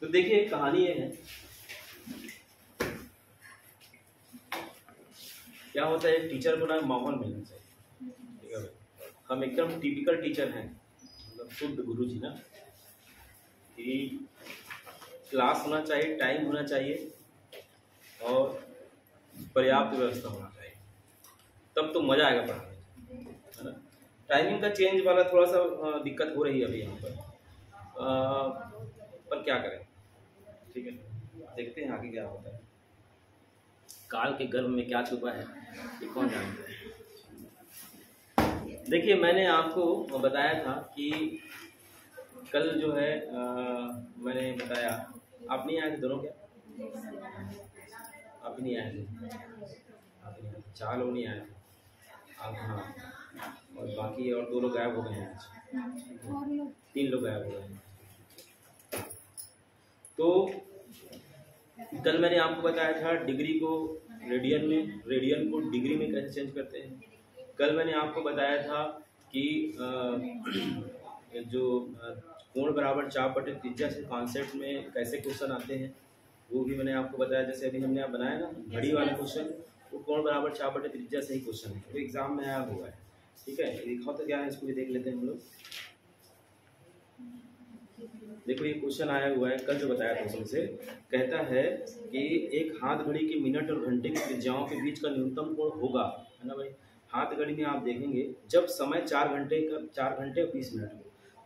तो देखिए कहानी ये है, क्या होता है टीचर को ना माहौल मिलना चाहिए, ठीक है भाई। हम एकदम टिपिकल टीचर हैं, मतलब शुद्ध गुरु जी ना, कि क्लास होना चाहिए, टाइम होना चाहिए और पर्याप्त व्यवस्था होना चाहिए, तब तो मजा आएगा पढ़ाने में, है ना। टाइमिंग का चेंज वाला थोड़ा सा दिक्कत हो रही है अभी यहाँ पर क्या करें, ठीक है। देखते हैं आगे क्या होता है, काल के गर्भ में क्या छुपा है ये कौन जानता है। देखिए मैंने आपको बताया था कि कल जो है मैंने बताया, आप नहीं आए थे दोनों, क्या आप नहीं आए थे, 4 लोग नहीं आए थे आप, हाँ, और बाकी और 2 लोग गायब हो गए हैं आज, 3 लोग गायब हो गए हैं। तो कल मैंने आपको बताया था डिग्री को रेडियन में, रेडियन को डिग्री में कैसे चेंज करते हैं। कल मैंने आपको बताया था कि जो कोण बराबर चाप बटे त्रिज्या से कॉन्सेप्ट में कैसे क्वेश्चन आते हैं वो भी मैंने आपको बताया। जैसे अभी हमने बनाया ना घड़ी वाला क्वेश्चन, वो कोण बराबर चाप बटे त्रिज्या से ही क्वेश्चन है, वो एग्जाम में आया हुआ है, ठीक है। दिखाओ तो क्या है, इसको भी देख लेते हैं हम लोग। देखो ये क्वेश्चन आया हुआ है, कल जो बताया था उसमें से कहता है कि एक हाथ घड़ी के मिनट और घंटे की त्रिज्याओं के बीच का न्यूनतम कोण होगा, है ना भाई। हाथ घड़ी में आप देखेंगे जब समय 4 घंटे और 20 मिनट हो,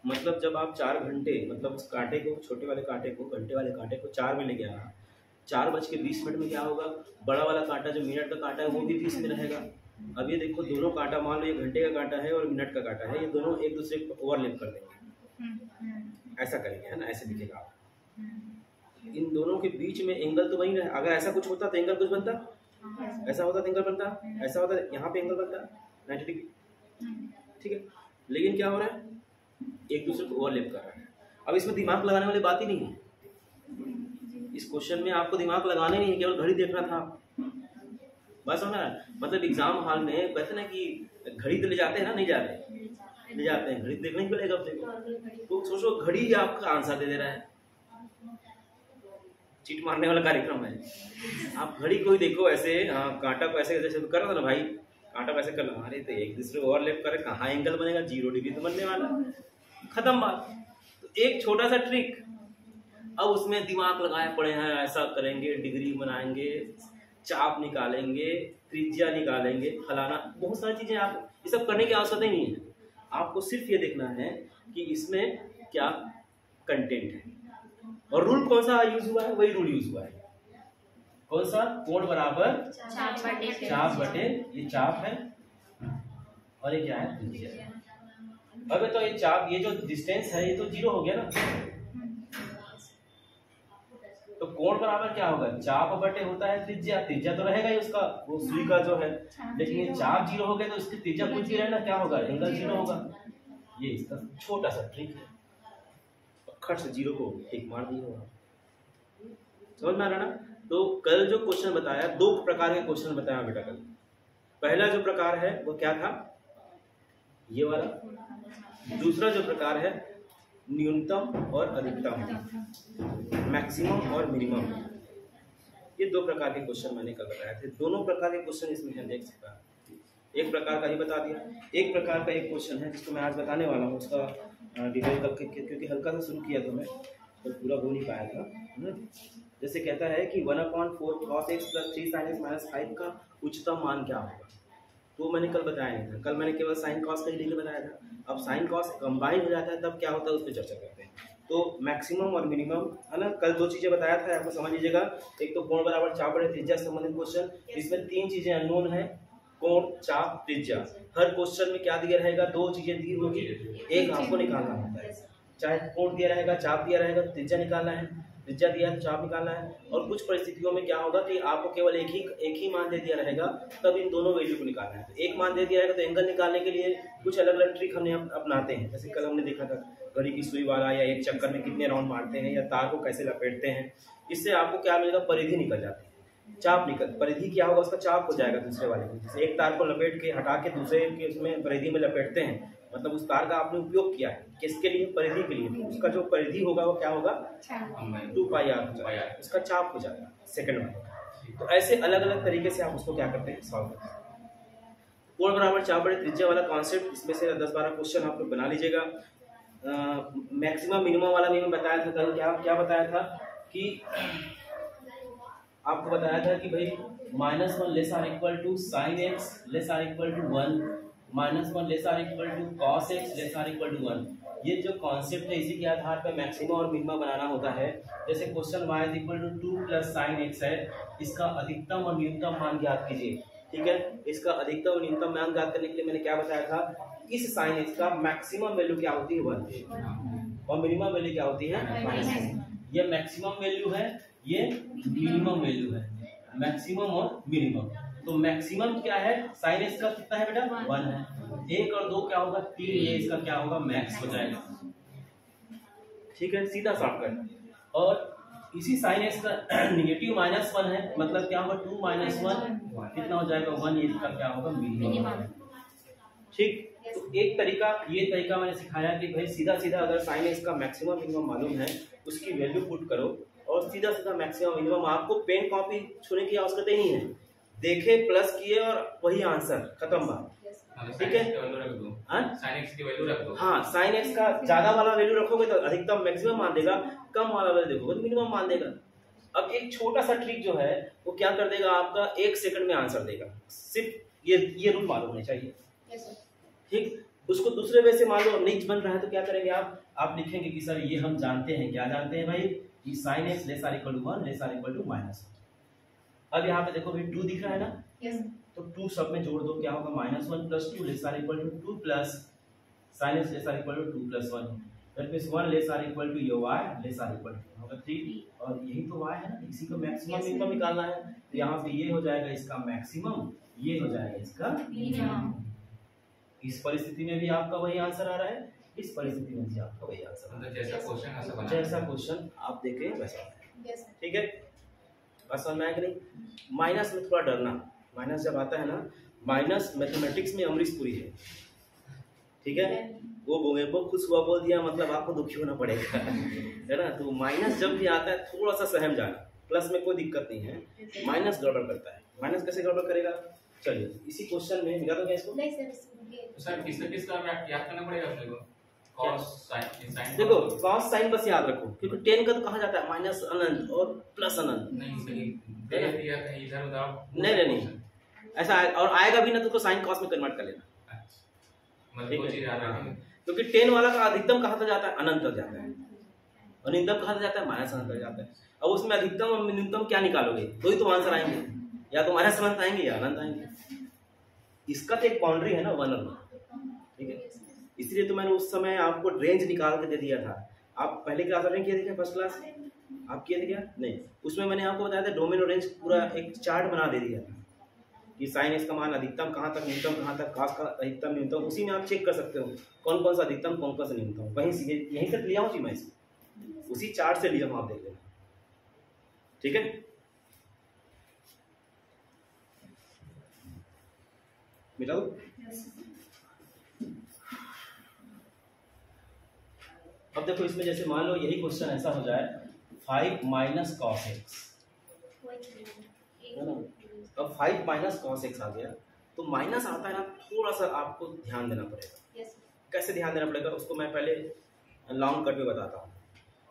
मतलब जब आप 4 घंटे, मतलब उस कांटे को, छोटे वाले कांटे को, घंटे वाले कांटे को 4 में ले गया, 4:20 में क्या होगा, बड़ा वाला कांटा जो मिनट का कांटा है वो भी 20 में रहेगा। अब ये देखो दोनों कांटा, मान लो ये घंटे का कांटा है और मिनट का कांटा है, ये दोनों एक दूसरे को ओवरलैप कर देंगे, ऐसा करेंगे, है ना, ऐसे दिखेगा। इन दोनों के बीच में एंगल तो वही रहे, अगर ऐसा कुछ होता तो एंगल कुछ बनता, ऐसा होता तो एंगल बनता, ऐसा होता यहाँ पे एंगल बनता 90 डिग्री, ठीक है। लेकिन क्या हो रहा है, एक दूसरे को ओवरलैप कर रहा है। अब इसमें दिमाग लगाने वाली बात ही नहीं है, इस क्वेश्चन में आपको दिमाग लगाने नहीं है, केवल घड़ी देखना था बस, है ना। मतलब एग्जाम हॉल में कहते ना कि घड़ी तो ले जाते हैं ना, नहीं जाते, ले जाते हैं, घड़ी देखना ही पड़ेगा अपने को। तो सोचो घड़ी आपका आंसर दे दे रहा है, चीट मारने वाला कार्यक्रम है। आप घड़ी को ही देखो ऐसे, कांटा को ऐसे जैसे कर रहा था ना भाई, कांटा को ऐसे कर लो, अरे तो एक दूसरे को ओवरलैप करे, कहाँ एंगल बनेगा, 0 डिग्री तो बनने वाला, खत्म बात। तो एक छोटा सा ट्रिक, अब उसमें दिमाग लगाए पड़े हैं, ऐसा करेंगे, डिग्री बनाएंगे, चाप निकालेंगे, त्रिज्या निकालेंगे, फलाना, बहुत सारी चीजें। आप ये सब करने की आवश्यकता ही नहीं है, आपको सिर्फ ये देखना है कि इसमें क्या कंटेंट है और रूल कौन सा यूज हुआ है, वही रूल यूज हुआ है। कौन सा, कोण बराबर चाप बटे, ये चाप है और ये क्या है, त्रिज्या। अब तो ये चाप, ये जो डिस्टेंस है ये तो 0 हो गया ना, तो कोण बराबर क्या होगा, चाप बटे होता है त्रिज्या, त्रिज्या तो रहेगा ही उसका, वो सुई का जो है, लेकिन ये चाप 0 हो गया तो इसकी त्रिज्या कुछ भी रहे ना, क्या होगा, एंगल 0 होगा। ये इसका छोटा सा ट्रिक है, खट से 0 को टिक मार दिया होगा, समझ में आ रहा ना। तो कल जो क्वेश्चन बताया, 2 प्रकार के क्वेश्चन बताया बेटा कल। पहला जो प्रकार है वो क्या था, ये वाला। दूसरा जो प्रकार है न्यूनतम और अधिकतम, मैक्सिमम और मिनिमम, ये 2 प्रकार के क्वेश्चन मैंने कल बताए थे। दोनों प्रकार के क्वेश्चन इसमें हम देख सकते हैं, एक प्रकार का ही बता दिया, एक प्रकार का एक क्वेश्चन है जिसको मैं आज बताने वाला हूँ, उसका डिटेल करके, क्योंकि हल्का सा शुरू किया था मैं तो पूरा हो नहीं पाया था। जैसे कहता है कि 1/4 cos x + 3 sin x - 5 का उच्चतम मान क्या होगा, तो मैंने कल बताया नहीं था, कल मैंने केवल साइन कॉस का ही डिग्री बताया था। अब साइन कॉस कंबाइन हो जाता है तब क्या होता है, उस पर चर्चा करते हैं। तो मैक्सिमम और मिनिमम, है ना, कल 2 चीजें बताया था, आपको समझ लीजिएगा। एक तो कोण बराबर चाप बटे त्रिज्या से संबंधित क्वेश्चन, इसमें 3 चीजें अननोन है, कोण, चाप, त्रिज्या। हर क्वेश्चन में क्या दिया रहेगा, 2 चीजें दी होगी, एक आपको निकालना होता है, चाहे कोण दिया रहेगा, चाप दिया रहेगा, त्रिज्या निकालना है, त्रिज्या दिया है, चाप निकालना है। और कुछ परिस्थितियों में क्या होगा कि आपको केवल एक ही मान दे दिया रहेगा, तब इन दोनों वैल्यू को निकालना है। तो एक मान दे दिया रहेगा तो एंगल निकालने के लिए कुछ अलग अलग ट्रिक हमने अपनाते हैं। जैसे कल हमने देखा था घड़ी की सुई वाला, या एक चक्कर में कितने राउंड मारते हैं, या तार को कैसे लपेटते हैं, इससे आपको क्या मिलेगा, परिधि निकल जाती है, चाप निकल, परिधि क्या होगा, उसका चाप हो जाएगा दूसरे वाले में। जैसे एक तार को लपेट के हटा के दूसरे के उसमें परिधि में लपेटते हैं मतलब उस तार का आपने उपयोग किया है किसके लिए, परिधि के लिए, उसका जो परिधि होगा वो क्या होगा 2πr हो जाएगा, उसका चाप हो जाएगा सेकंड में। तो ऐसे अलग अलग तरीके से आप उसको क्या करते हैं, सॉल्व करते हैं। कोण बराबर चाप बटे त्रिज्या वाला कॉन्सेप्ट, इसमें से 10-12 क्वेश्चन आप लोग बना लीजिएगा। मैक्सिमम मिनिमम वाला भी मैं बताया था कल, क्या बताया था कि आपको बताया था कि भाई -1 less or equal to sin x less or equal to 1, -1 less or equal to cos x less or equal to 1। ये जो कॉन्सेप्ट है इसी के आधार पर मैक्सिमम और मिनिमम बनाना होता है। जैसे question y is equal to 2 plus sin x है, इसका अधिकतम और न्यूनतम मान ज्ञात कीजिए। ठीक है, इसका अधिकतम और न्यूनतम मान ज्ञात करने के लिए मैंने क्या बताया था, इस sin x का मैक्सिमम वैल्यू क्या होती है 1 और मिनिमम वैल्यू क्या होती है -1। ये मैक्सिमम वैल्यू है, ये मिनिमम वैल्यू है, मैक्सिमम और मिनिमम। तो मैक्सिमम क्या है, sin x का कितना है बेटा 1 है, 1 और 2 क्या होगा 3, ये इसका क्या होगा मैक्स हो जाएगा। ठीक है, सीधा शॉर्टकट। और इसी sin x का नेगेटिव -1 है, मतलब क्या होगा 2 - 1 कितना हो जाएगा 1, ये इसका क्या होगा मिनिमम। ठीक, तो एक तरीका ये तरीका मैंने सिखाया कि भाई सीधा सीधा अगर sin x का मैक्सिमम मिनिमम मालूम है उसकी वैल्यू पुट करो और सीधा सीधा मैक्सिमम मिनिमम, आपको पेन कॉपी छूने की आवश्यकता ही नहीं है, देखे प्लस किए और वही आंसर, खत्म बात। ठीक है, हाँ sin x का ज्यादा वाला वैल्यू रखोगे तो अधिकतम मैक्सिमम मान देगा, कम वाला वैल्यू देखोगे तो मिनिमम मान देगा। अब एक छोटा सा ट्रिक जो है वो क्या कर देगा, आपका 1 सेकंड में आंसर देगा, सिर्फ ये रूल मालूम होने चाहिए। ठीक, उसको दूसरे वे से मान लो नहीं बन रहा है तो क्या करेंगे आप लिखेंगे कि सर ये हम जानते हैं, क्या जानते हैं भाई, कि sin x less or equal to 1 less or equal to -1। अब यहाँ पे देखो भाई 2 दिख रहा है ना, तो 2 सब में जोड़ दो, क्या होगा -1 + 2 less or equal to 2 plus sin x less or equal to 2 + 1, that means 1 less or equal to ये y less or equal to होगा 3, और यही तो y है ना, इसी को मैक्सिमम मिनिमम निकालना है। तो यहाँ पे ये हो जाएगा इसका मैक्सिमम, ये हो जाएगा इसका मिनिमम। इस परिस्थिति में भी आपका वही आंसर आ रहा है, इस परिस्थिति में भी आपका वही आंसर आ रहा है, जैसा क्वेश्चन आप देखें वैसा। ठीक है, बस समझ में आया कि नहीं। माइनस में थोड़ा डरना, माइनस जब आता है ना, माइनस मैथमेटिक्स में अमरीशपुरी है। ठीक है, वो खुश हुआ बोल दिया मतलब आपको दुखी होना पड़ेगा है ना। तो माइनस जब भी आता है थोड़ा सा सहम जाना, प्लस में कोई दिक्कत नहीं है, माइनस गड़बड़ करता है। माइनस कैसे गड़बड़ करेगा, चलिए इसी क्वेश्चन में मिला दोगे इसको। सर किसका याद करना पड़ेगा अपने को, cos sin। देखो cos sin बस याद रखो, क्योंकि 10 का तो कहा जाता है माइनस अनंत और प्लस अनंत। नहीं ऐसा और आएगा भी ना तो साइन cos में कन्वर्ट कर लेना, क्योंकि 10 वाला का अधिकतम कहा जाता है अनंत तक जाता है और न्यूनतम कहा जाता है माइनस अनंत तक जाता है। अब उसमें अधिकतम और न्यूनतम क्या निकालोगे, दो ही तो आंसर आएंगे, या तो माइनस अनंत आएंगे या अनंत आएंगे। इसका तो एक बाउंड्री है ना 1 और 1। ठीक है, इसलिए तो मैंने उस समय आपको रेंज निकाल के दे दिया था। आप पहले क्लास में किए थे क्या, फर्स्ट क्लास आप किए थे क्या, नहीं, उसमें मैंने आपको बताया था डोमेन और रेंज पूरा एक चार्ट बना दे दिया था कि साइन एक्स का मान अधिकतम कहाँ तक, न्यूनतम कहाँ तक, कॉस का अधिकतम न्यूनतम, उसी में आप चेक कर सकते हो कौन कौन सा अधिकतम कौन कौन सा न्यूनतम, कहीं से यहीं तक लिया हूँ जी मैं इसको, उसी चार्ट से लिया हूँ, आप देख लेना। ठीक है, मिला दो। अब देखो इसमें जैसे मान लो यही क्वेश्चन ऐसा हो जाए 5 माइनस कॉस एक्स, है ना। अब 5 माइनस कॉस एक्स आ गया, तो माइनस आता है ना, थोड़ा सा आपको ध्यान देना पड़ेगा। कैसे ध्यान देना पड़ेगा उसको मैं पहले लॉन्ग कट में बताता हूँ।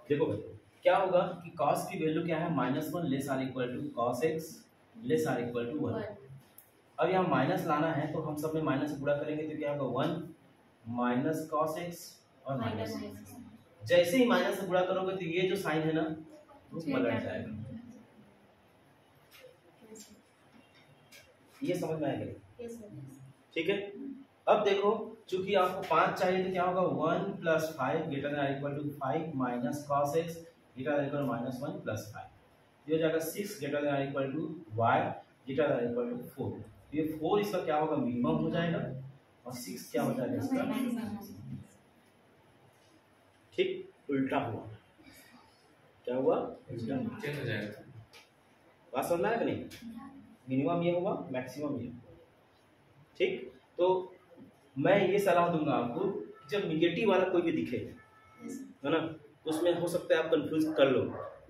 देखो भाई क्या होगा कि कॉस की वैल्यू क्या है, -1 less or equal to cos x less or equal to 1। अब यहाँ माइनस लाना है तो हम सब में माइनस से गुणा करेंगे तो क्या होगा 1 माइनस कॉस एक्स और माइनस, जैसे ही माइनस से गुणा करोगे तो ये जो साइन है ना वो पलट जाएगा। ये समझ में आएगा, ठीक है। अब देखो चूंकि आपको 5 चाहिए तो क्या होगा 1 + 5 > 5 माइनस कॉस एक्स -1 + 5, ये हो जाएगा 6 > y > 4। ये 4 इसका क्या होगा मिनिमम हो जाएगा और 6 क्या हो जाएगा इसका, ठीक उल्टा हुआ। क्या हुआ, चेंज हो जाएगा। बात समझ में आया कि नहीं, मिनिमम ये होगा मैक्सिमम ये, ठीक। तो मैं ये सलाह दूंगा आपको, जब निगेटिव वाला कोई भी दिखे, है ना, तो उसमें हो सकता है आप कंफ्यूज कर लो।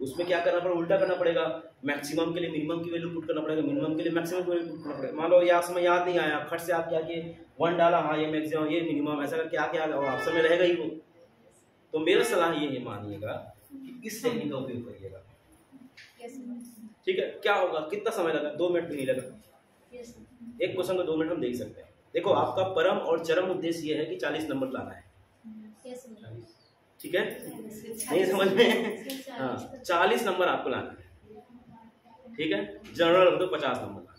उसमें क्या करना पड़ेगा, उल्टा करना पड़ेगा। मैक्सिमम के लिए मिनिमम की वैल्यू पुट करना पड़ेगा, मिनिमम के लिए मैक्सिमम की वैल्यू पुट करना पड़ेगा। मान लो ये समय याद नहीं आया, फट से आप क्या किए, 1 डाला, हाँ ये मैक्सिमम ये मिनिमम, ऐसा करके क्या ऑप्शन में रहेगा ही वो। तो मेरा सलाह ये है, मानिएगा कि इस टेक्निक का उपयोग करिएगा। ठीक है, क्या होगा, कितना समय लगा, 2 मिनट भी नहीं लगा। एक क्वेश्चन को 2 मिनट हम देख सकते हैं। देखो आपका परम और चरम उद्देश्य ये है कि 40 नंबर लाना है। ठीक है, नहीं समझ में? हाँ, 40 नंबर आपको लाना है। ठीक है, जनरल हो तो 50 नंबर लाना।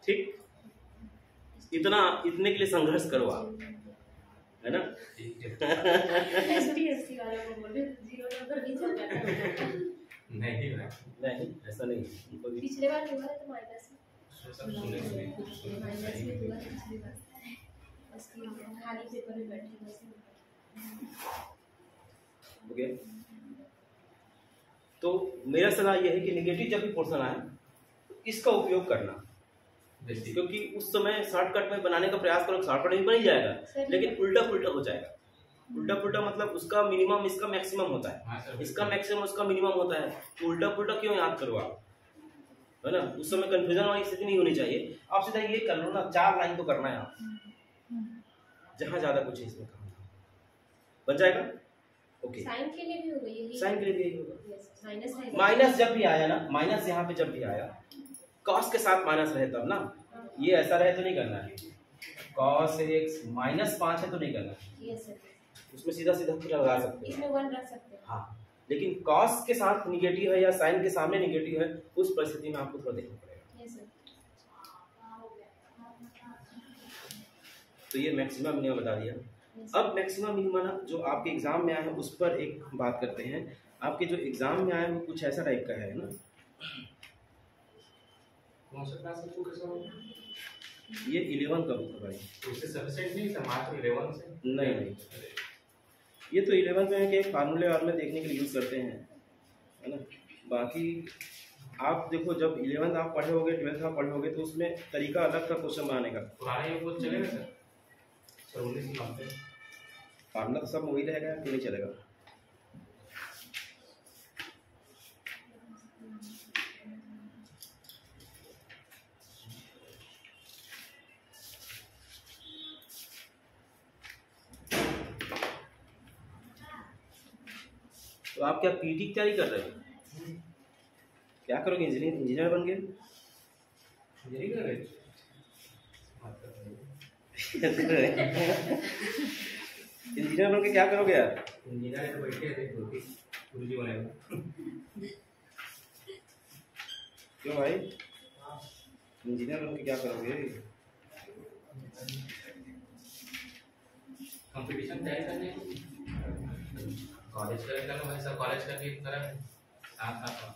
ठीक, इतने के लिए संघर्ष करो आप, है ना? नहीं ऐसा नहीं, पिछले बार हुआ है तो माइनस खाली पेपर में बैठे। ओके, तो मेरा सलाह यह है कि नेगेटिव जब भी पोर्शन आए तो इसका उपयोग करना, क्योंकि उस समय शॉर्टकट में बनाने का प्रयास करो, शॉर्टकट में बन ही जाएगा, लेकिन उल्टा पुल्टा हो जाएगा। उल्टा पुल्टा मतलब उसका मिनिमम इसका मैक्सिमम होता है, इसका मैक्सिमम उसका मिनिमम होता है, तो उल्टा पुल्टा क्यों याद करो आप, है ना? उस समय कंफ्यूजन वाली स्थिति नहीं होनी चाहिए। आप सीधा ये कर लो ना, 4 लाइन तो करना है आप, जहाँ ज्यादा कुछ है इसमें काम बन जाएगा। ओके, साइन के लिए भी होगा यही, साइन के लिए भी यही होगा। माइनस माइनस जब भी आया ना, माइनस यहाँ पे जब भी आया, कॉस के साथ माइनस रहे तब ना, ये ऐसा रहे तो नहीं करना है। कॉस x -5 है तो नहीं करना है, यस सर, उसमें सीधा सीधा फिर लगा सकते हैं, इसमें 1 रख सकते हैं। हाँ, लेकिन कॉस के साथ निगेटिव है या साइन के सामने निगेटिव है, उस परिस्थिति में आपको थोड़ा देखना पड़ेगा। यस सर, तो ये मैक्सिमम मिनिमम बता दिया। अब मैक्सिमम मिनिमम जो आपके एग्जाम में आया है उस पर एक बात करते हैं। आपके जो एग्जाम में आया है वो कुछ ऐसा टाइप का है ना, कौन सा क्लास है आपका सर? ये 11 का बुक है भाई। उससे सब्जेक्ट नहीं था, मात्र 11 से? नहीं, ये तो 11 में है कि फार्मूले वार्मूले देखने के लिए यूज करते हैं, है ना। बाकी आप देखो, जब 11th आप पढ़े होगे, 12th आप पढ़े होगे, तो उसमें तरीका अलग था क्वेश्चन बनाने का। पुराने ये वो चलेगा सर? 19 मानते हैं फार्मूला तो सब वही रहेगा, क्यों नहीं चलेगा? तो आप क्या पीटी की तैयारी कर रहे हो? क्या करोगे, इंजीनियर बन गए? यही कर रहे इंजीनियर बन के क्या करोगे यार? इंजीनियर तो बैठे थे, गुरुजी बनेगा। क्यों भाई, इंजीनियर बन के क्या करोगे? कंपटीशन तैयारी करने कॉलेज का भी भाई सर, कॉलेज का भी तरह साथ साथ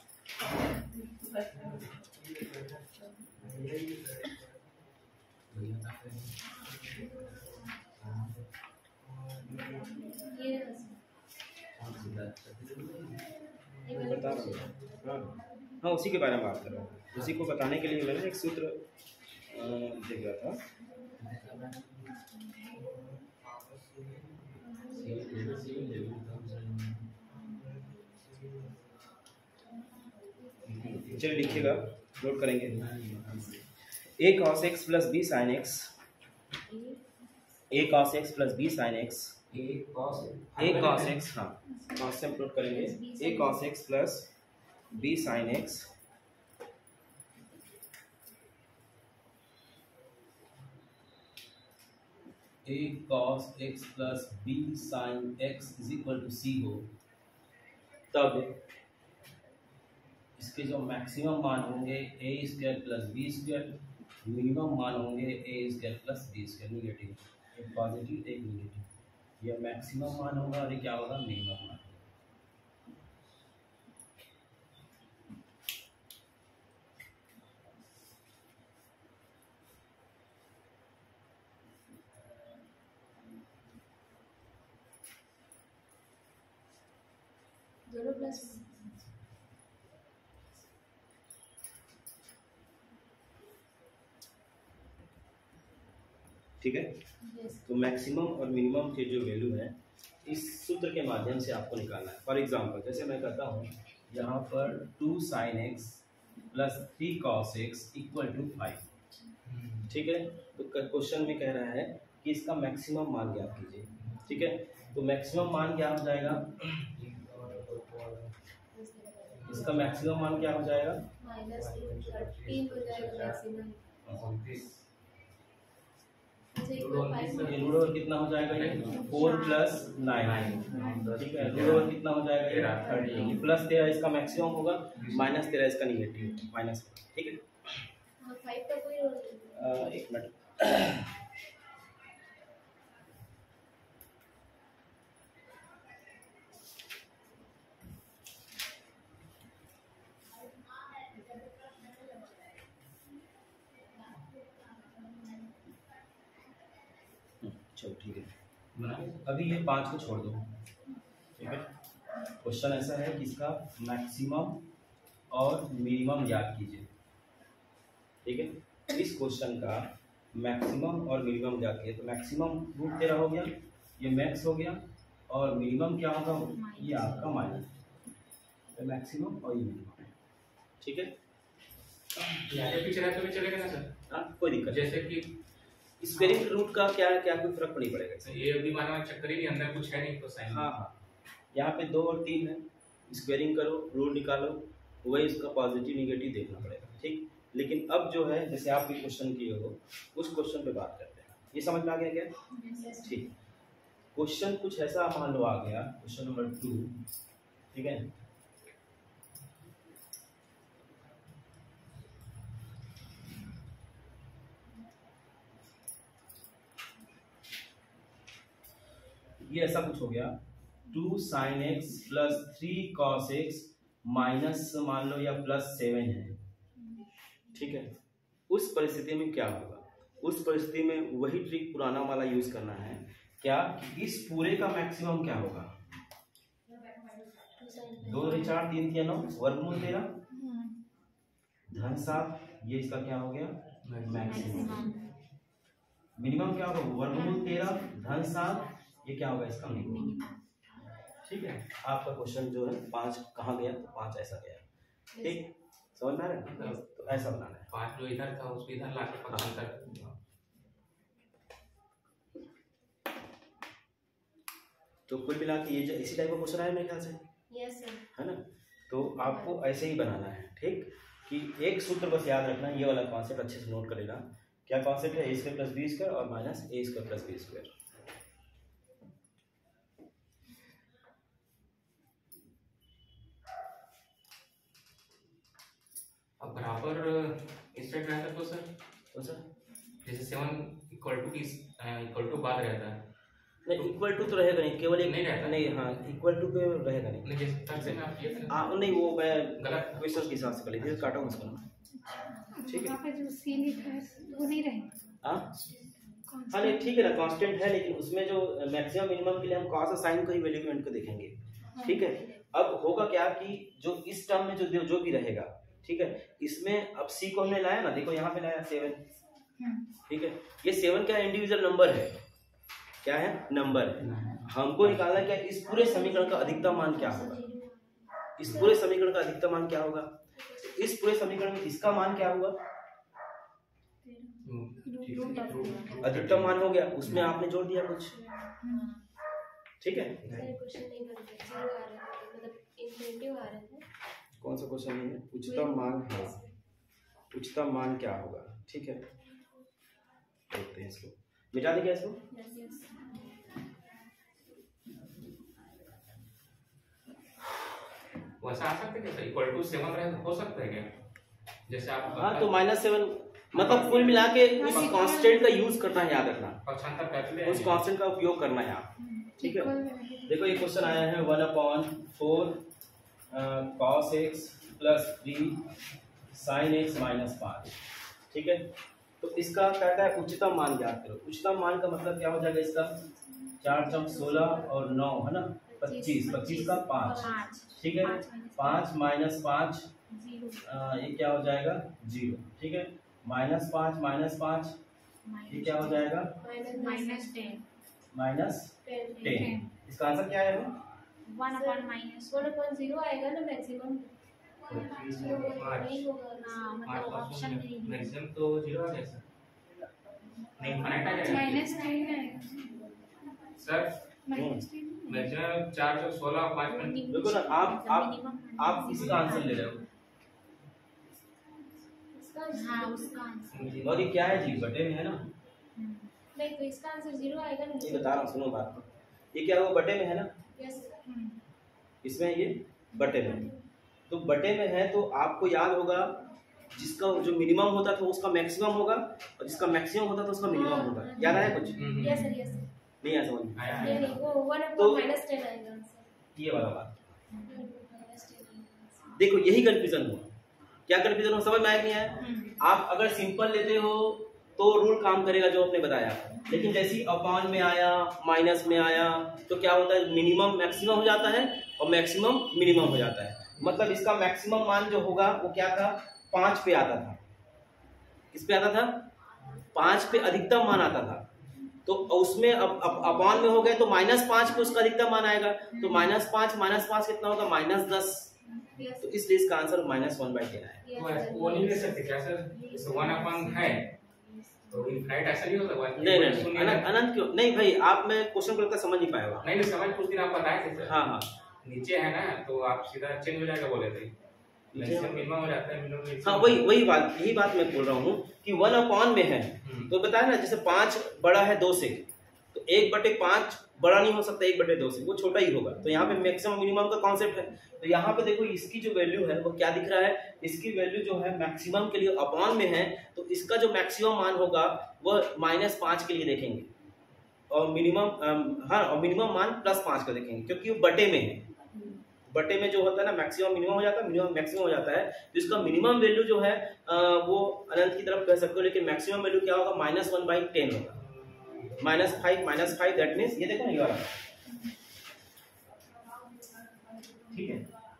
बता रहा हूँ, हाँ उसी के बारे में बात कर रहा हूँ। उसी को बताने के लिए मैंने एक सूत्र देख रहा था। चलिए लिखिएगा, नोट करेंगे। a cos x plus b sin x, a cos x plus b sin x, a cos x, हाँ cos से नोट करेंगे, a cos x plus b sin x a cos x plus b sin x is equal to c हो, तब इसके जो maximum मान होंगे a square plus B square, minimum मान होंगे a square plus B square. Negative, एक positive एक निगेटिव, यह मैक्सिमम मान होगा और ये क्या होगा, मिनिमम मान। दोनों प्लस ठीक है। तो मैक्सिमम और मिनिमम के जो वैल्यू है इस सूत्र के माध्यम से आपको निकालना है। फॉर एग्जांपल जैसे मैं कहता हूँ यहाँ पर 2 sin x plus 3 cos x equal to 5, ठीक है। तो क्वेश्चन में कह रहा है कि इसका मैक्सिमम मान ज्ञात कीजिए, ठीक है। तो मैक्सिमम मान क्या हो जाएगा, इसका मैक्सिमम मान क्या हो जाएगा, -3 हो जाएगा मैक्सिमम। ये रूट ओवर कितना हो जाएगा, ये 4 + 9, ठीक है। रूट ओवर कितना हो जाएगा, ये 30, प्लस 13 इसका मैक्सिमम होगा, -13 इसका निगेटिव माइनस, ठीक है। 5 का कोई रोल नहीं। एक मिनट, चलो ठीक है। अभी ये 5 को छोड़ दो, ठीक है। क्वेश्चन ऐसा है कि इसका मैक्सिमम और मिनिमम ज्ञात कीजिए, ठीक है। इस क्वेश्चन का मैक्सिमम और मिनिमम ज्ञात कीजिए। तो मैक्सिमम √13 हो गया, ये मैक्स हो गया, और मिनिमम क्या होगा, ये आपका माइनस, तो मैक्सिमम और ये मिनिमम, ठीक है। आगे पीछे रहते हुए चलेगा ना सर? हाँ, कोई दिक्कत नहीं। जैसे कि स्क्वायरिंग रूट का क्या कोई फर्क नहीं पड़ेगा इससे। ये अभी माना चक्कर ही अंदर कुछ है नहीं तो साइन। हाँ हाँ, यहाँ पे 2 और 3 है, स्क्वायरिंग करो, रूट निकालो, वही इसका पॉजिटिव निगेटिव देखना पड़ेगा, ठीक। लेकिन अब जो है जैसे आप भी क्वेश्चन किए हो उस क्वेश्चन पे बात करते हैं। ये समझ में आ गया क्या, ठीक। क्वेश्चन कुछ ऐसा मान लो आ गया, क्वेश्चन नंबर 2, ठीक है। ये ऐसा कुछ हो गया, 2 sin x plus 3 cos x minus मान लो या +7 है, ठीक है। उस परिस्थिति में क्या होगा, उस परिस्थिति में वही ट्रिक पुराना वाला यूज करना है, क्या इस पूरे का मैक्सिमम क्या होगा, 2 × 4 3 × 9 वर्गमूल 13 धन 7, ये इसका क्या हो गया मैक्सिमम। मिनिमम क्या होगा, वर्गमूल 13 धन 7, ये क्या होगा इसका मिनिमम, ठीक है। आपका क्वेश्चन जो है 5 कहाँ गया, तो 5 ऐसा गया, ठीक। समझ में आ रहा है, तो ऐसा बनाना है। 5 जो इधर था उसको इधर लाके 5 तक। तो कुल मिला के ये जो इसी टाइप का क्वेश्चन आया मेरे ख्याल से, यस सर, है ना। तो आपको ऐसे ही बनाना है, ठीक। कि एक सूत्र बस याद रखना, ये वाला कॉन्सेप्ट अच्छे से नोट कर लेना। क्या कॉन्सेप्ट है, a² + b² और -a² + b²। अब बराबर इस साइड रहता तो सर, कौन सा, जैसे 7 इक्वल टू बाद रहता है, नहीं इक्वल टू तो रहेगा नहीं, केवल एक नहीं रहता। नहीं, हाँ इक्वल टू पे रहेगा नहीं। नहीं जैसे थर्ड से आप किए थे ना, नहीं वो मैं गलत क्वेश्चन के हिसाब से कर लीजिए, काटा हूँ उसको ना, ठीक है। वहाँ पे जो सी लिखा है वो नहीं रहेगा। हाँ नहीं ठीक है ना, कांस्टेंट है, लेकिन उसमें जो मैक्सिमम मिनिमम के लिए हम कॉस और साइन को ही वैल्यू को देखेंगे, ठीक है। अब होगा क्या कि जो इस टर्म में जो भी रहेगा, ठीक है, इसमें अब सी को हमने लाया ना, देखो यहाँ पे लाया 7, ठीक है। ये 7 क्या इंडिविजुअल नंबर है, क्या है, नंबर है। हमको निकालना क्या, इस पूरे समीकरण का अधिकतम मान क्या होगा, इस पूरे समीकरण का अधिकतम मान क्या होगा, इस पूरे समीकरण में इसका मान क्या हुआ, अधिकतम मान हो गया, उसमें आपने जोड़ दिया कुछ, ठीक है। सर क्वेश्चन नहीं बनते, 0 आ रहा है, मतलब इंफिनिटिव आ रहा है। कौन सा क्वेश्चन है, उच्चतम मान है, उच्चतम मान क्या होगा, ठीक है। देखते हैं इसको, मिटा दें क्या इसको, यस यस, वैसा आ सकता है क्या, इक्वल टू 7 रहे हो सकता है क्या, जैसे आप हाँ तो -7 मतलब कुल मिला के उस कांस्टेंट का यूज करना है, याद रखना, पक्षांतर करते हैं उस कांस्टेंट का उपयोग करना है आप, ठीक है। देखो ये क्वेश्चन आया है 1/4 cos x plus 3 sin x -5, ठीक है। तो इसका कहता है उच्चतम मान ज्ञात करो। उच्चतम मान का मतलब क्या हो जाएगा, इसका 4 × 16 और 9 है ना, 25, 25 का 5, ठीक है। 5 - 5 ये क्या हो जाएगा 0, ठीक है। -5 - 5 ये क्या हो जाएगा? -10 -10। इसका आंसर क्या है? 1/-1/0 आएगा ना मैक्सिमम। नहीं होगा। हाँ मतलब ऑप्शन नहीं है। मैक्सिमम तो 0 आ जाएगा नहीं, इनफाइनाइट आ जाएगा -9 आएगा सर। -10 मैक्सिमम 4 जो 16 और 5 में देखो ना, आप इसका आंसर ले रहे हो हाँ उसका आंसर और ये क्या है जी? बटे में है ना? नहीं तो इसका आंसर 0 आएगा ना। ये बता रहा हूँ, सुनो बात को। ये क्या वो बटे में है ना? यस। इसमें ये बटे में, तो बटे में है तो आपको याद होगा जिसका जो मिनिमम होता था उसका मैक्सिमम होगा और जिसका मैक्सिमम होता था उसका मिनिमम होगा। याद आया कुछ? Yes sir, yes. नहीं आया समझ में? नहीं वो 1/-10 तो आएगा आंसर। ये वाला बात देखो, यही कंफ्यूजन हुआ। क्या कंफ्यूजन हो, समझ में आया कि नहीं आया? आप अगर सिंपल लेते हो तो रूल काम करेगा जो आपने बताया, लेकिन जैसे ही अपॉन में आया, माइनस में आया, तो क्या होता है? मिनिमम मैक्सिमम हो जाता है और मैक्सिमम मिनिमम हो जाता है। मतलब इसका मैक्सिमम मान जो होगा वो क्या था? 5 पे आता था। किस पे आता था? 5 पे अधिकतम मान आता था। तो उसमें अब अपॉन में हो गए तो -5 पे उसका अधिकतम मान आएगा। तो -5 कितना होगा? -10। तो इसलिए इसका आंसर -1/10 है। वो नहीं ले सकते क्या सर? जैसे 1/1 है तो इनफाइनाइट ऐसा नहीं होता? नहीं अनंत क्यों नहीं भाई? आप मैं क्वेश्चन को लगता समझ नहीं पाए होगा। नहीं समझ, कुछ दिन आप बताए थे सर। हाँ हाँ नीचे है ना तो आप सीधा चेंज हो जाएगा बोले थे, मैक्सिमम मिनिमम हो जाता है, मिनिमम। हाँ वही बात, यही बात मैं बोल रहा हूँ कि 1/, में है तो बताया ना, जैसे 5 बड़ा है 2 से, तो 1/5 बड़ा नहीं हो सकता 1/2 से, वो छोटा ही होगा। तो यहाँ पे मैक्सिमम मिनिमम का कॉन्सेप्ट है। तो यहाँ पे देखो इसकी जो वैल्यू है वो क्या दिख रहा है? इसकी वैल्यू जो है मैक्सिमम के लिए अपॉन में है, तो इसका जो मैक्सिमम मान होगा वो -5 के लिए देखेंगे और मिनिमम और मिनिमम मान +5 का देखेंगे, क्योंकि वो बटे में है। बटे में जो होता है ना, मैक्सिमम मिनिमम हो जाता है, मिनिमम मैक्सिमम हो जाता है। तो इसका मिनिमम वैल्यू जो है वो अनंत की तरफ कह सकते हो, लेकिन मैक्सिमम वैल्यू क्या होगा? -1/10 होगा। -5 दैट मींस ये देखो ना, ये वाला। ठीक है,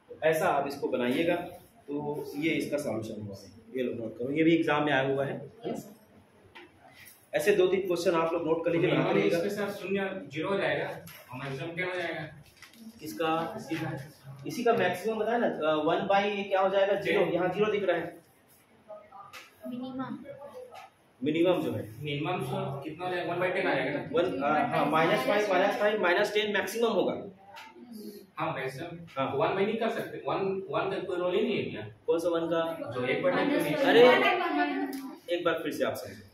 तो ऐसा आप इसको बनाइएगा। तो ये इसका सॉल्यूशन हुआ है, ये लोग नोट करो, ये भी एग्जाम में आया हुआ है। ऐसे 2-3 क्वेश्चन आप लोग नोट कर लीजिए, बना लीजिएगा। इसके साथ 0 हो जाएगा और मैक्सिमम क्या हो जाएगा? इसका इसी का मैक्सिमम बताया ना, 1/, क्या हो जाएगा? 0। यहाँ 0 दिख रहा है। मिनिमम जो है मिनिमम कितना हो जाएगा? 1/10 आ जाएगा ना? हाँ -5 -10 मैक्सिमम होगा। हाँ मैक्सिमम। हाँ 1 में नहीं कर सकते, 1 का कोई रोल ही नहीं है क्या? कौन सा 1 का? जो 1/10 अरे एक बार फिर से आप समझो,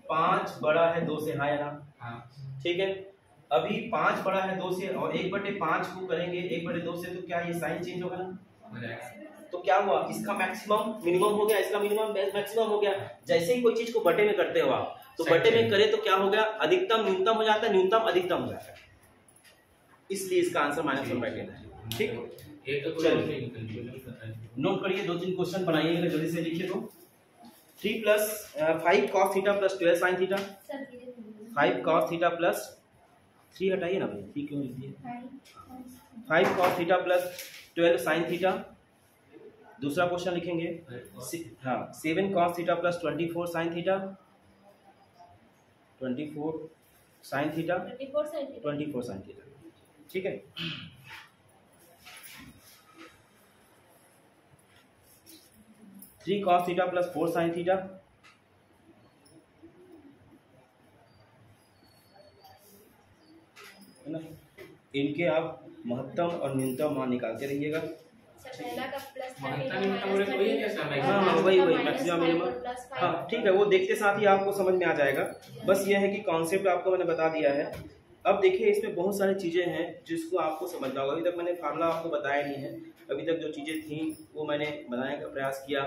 5 बड़ा है 2 से, हाँ या ना? हाँ ठीक है, अभी 5 बड़ा है 2 से और 1/5 को करेंगे 1/2 से, तो क्या ये साइन चेंज होगा ना? हो जाएगा। तो क्या हुआ? इसका मैक्सिमम मिनिमम हो गया, इसका मिनिमम मैक्सिमम हो गया। जैसे ही कोई चीज को बटे में करते हो आप, तो बटे में करे तो क्या हो गया? अधिकतम न्यूनतम हो जाता है, न्यूनतम अधिकतम हो जाता है। इसलिए इसका आंसर -1/10 है। ठीक, एक तो कोई रोल नहीं, कंफ्यूजन कर रहा है। नोट करिए, 2-3 क्वेश्चन बनाइएगा, जल्दी से लिखिए। तो 3 + 5 cos theta + 12 sin theta. 5 cos theta + 3 हटाइए ना भाई, 3 क्यों लिख दिए? 5 cos थीटा + 12 sin थीटा। दूसरा क्वेश्चन लिखेंगे, हाँ 7 cos theta + 24 sin theta. 24 sin theta. 24 sin theta. ठीक है, three cos theta + 4 sin theta. है ना? इनके आप महत्तम और न्यूनतम मान निकालते रहिएगा। हाँ वही मैक्सिमम मिनिमम। हाँ ठीक है, वो देखते साथ ही आपको समझ में आ जाएगा। बस ये है कि कॉन्सेप्ट आपको मैंने बता दिया है। अब देखिए इसमें बहुत सारी चीज़ें हैं जिसको आपको समझना होगा। अभी तक मैंने फार्मूला आपको बताया नहीं है, अभी तक जो चीज़ें थी वो मैंने बनाने का प्रयास किया।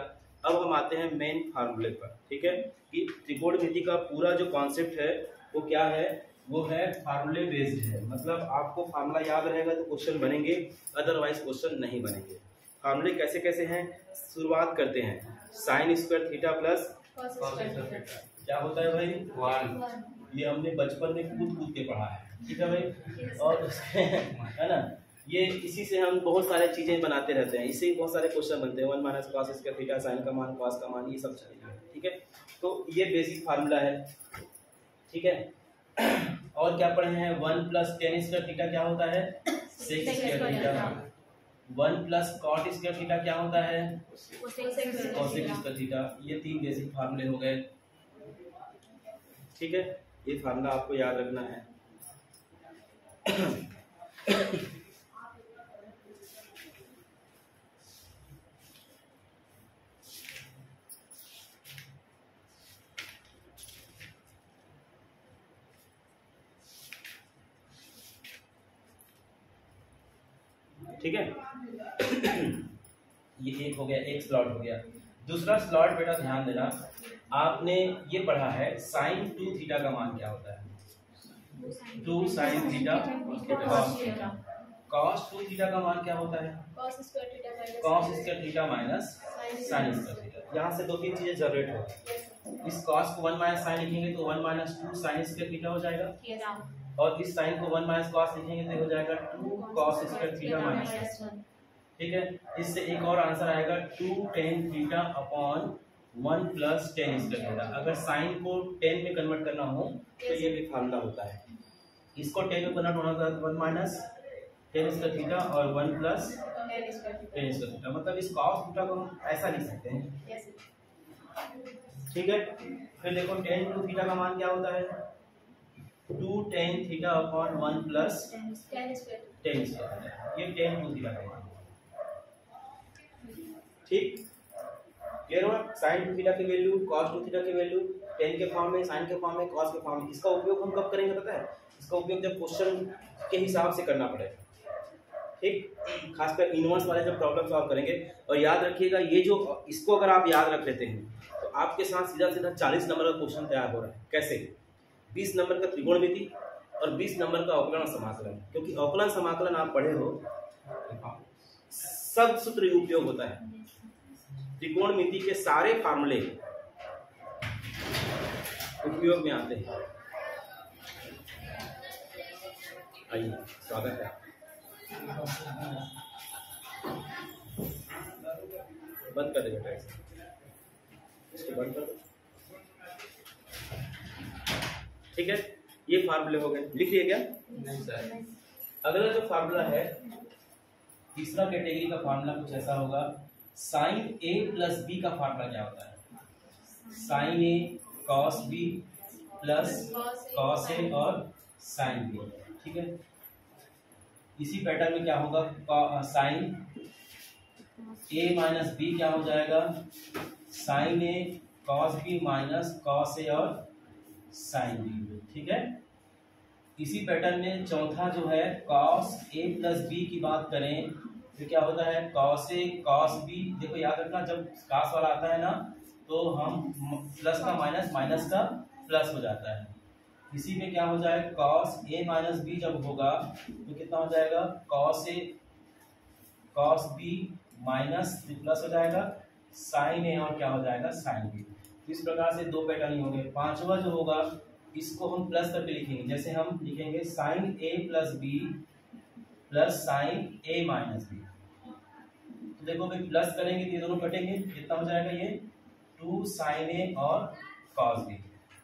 अब हम आते हैं मेन फार्मूले पर। ठीक है, कि त्रिकोणमिति का पूरा जो कॉन्सेप्ट है वो क्या है? वो है फार्मूले बेस्ड है। मतलब आपको फार्मूला याद रहेगा तो क्वेश्चन बनेंगे, अदरवाइज क्वेश्चन नहीं बनेंगे। फार्मूले कैसे कैसे हैं, शुरुआत करते हैं। sin² थीटा प्लस क्या होता है भाई? 1। ये हमने बचपन में कूद कूद के पढ़ा है। ठीक है भाई, और है ना, ये इसी से हम बहुत सारे चीजें बनाते रहते हैं, इससे ही बहुत सारे क्वेश्चन बनते हैं। 1 - cos² थीटा, साइन का मान, कॉस का मान, ये सब चलेगा। ठीक है, तो ये बेसिक फार्मूला है, ठीक है। और क्या पढ़े हैं, 1 + tan स्क्वायर थीटा क्या होता है, sec square theta. 1 + cot square theta क्या होता है, cosec स्क्वायर थीटा। ये 3 बेसिक फार्मूले हो गए, ठीक है। ये फार्मूला आपको याद रखना है। ठीक है, ये एक हो गया, एक स्लॉट हो गया। दूसरा स्लॉट बेटा ध्यान देना, आपने ये पढ़ा है sin 2 थीटा का मान क्या होता है, 2 sin थीटा cos 2 थीटा का मान क्या होता है, cos square theta minus sin square theta. यहाँ से 2-3 चीजें जनरेट हो, इस cos को 1 - sin लिखेंगे तो 1 - 2 sin स्क्वायर थीटा हो जाएगा, और इस sin को 1 - cos लिखेंगे तो हो जाएगा 2 cos स्क्वायर थीटा माइनस, ठीक है। इससे एक और आंसर आएगा 2 tan theta upon 1 + tan square theta. अगर sin को tan में कन्वर्ट करना हो तो ये भी फार्मूला होता है, इसको tan में कन्वर्ट होना था 1 - tan स्क्वायर थीटा और 1 + tan स्क्वायर थीटा। मतलब इस cos थीटा को हम ऐसा लिख सकते हैं, ठीक है। फिर देखो tan 2 थीटा का मान क्या होता है, 2 tan theta upon 1 + tan square, ये tan 2 थीटा का मान, ठीक। क्लियर हुआ, sin 2 थीटा की वैल्यू, cos 2 थीटा की वैल्यू, tan के फॉर्म में, sin के फॉर्म में, cos के फॉर्म में। इसका उपयोग हम कब करेंगे पता है, इसका उपयोग जब क्वेश्चन के हिसाब से करना पड़ेगा, ठीक। खासकर इनवर्स वाले जब प्रॉब्लम सॉल्व करेंगे। और याद रखिएगा, ये जो इसको अगर आप याद रख लेते हैं तो आपके साथ सीधा सीधा 40 नंबर का क्वेश्चन तैयार हो रहा है। कैसे, 20 नंबर का त्रिकोणमिति और 20 नंबर का अवकलन समाकलन। क्योंकि अवकलन समाकलन आप पढ़े हो, सब सूत्र उपयोग होता है, त्रिकोणमिति के सारे फार्मूले उपयोग में आते हैं। आइए, स्वागत है। बंद कर दे बेटा, इसको बंद कर दो, ठीक है। ये फार्मूले हो गए, लिख लिए क्या? नहीं सर। अगला जो फार्मूला है, तीसरा कैटेगरी का फार्मूला कुछ ऐसा होगा, sin a + b का फार्मूला क्या होता है, sin a cos b plus cos a और sin b, ठीक है। इसी पैटर्न में क्या होगा, sin a - b क्या हो जाएगा, sin a cos b minus cos a और sin b, ठीक है। इसी पैटर्न में चौथा जो है cos a + b की बात करें तो क्या होता है, cos a cos b। देखो याद रखना, जब cos वाला आता है ना तो हम प्लस का माइनस, माइनस का प्लस हो जाता है। इसी में क्या हो जाए, cos a - b जब होगा तो कितना हो जाएगा, cos a cos b minus plus हो जाएगा sin a और क्या हो जाएगा sin b। इस प्रकार से दो पैटर्न होंगे। पांचवा जो होगा इसको हम प्लस करके लिखेंगे, जैसे हम लिखेंगे sin a + b plus sin a - b। तो देखो भाई, प्लस करेंगे तो ये दोनों कटेंगे, कितना हो जाएगा ये 2 sin a और cos b,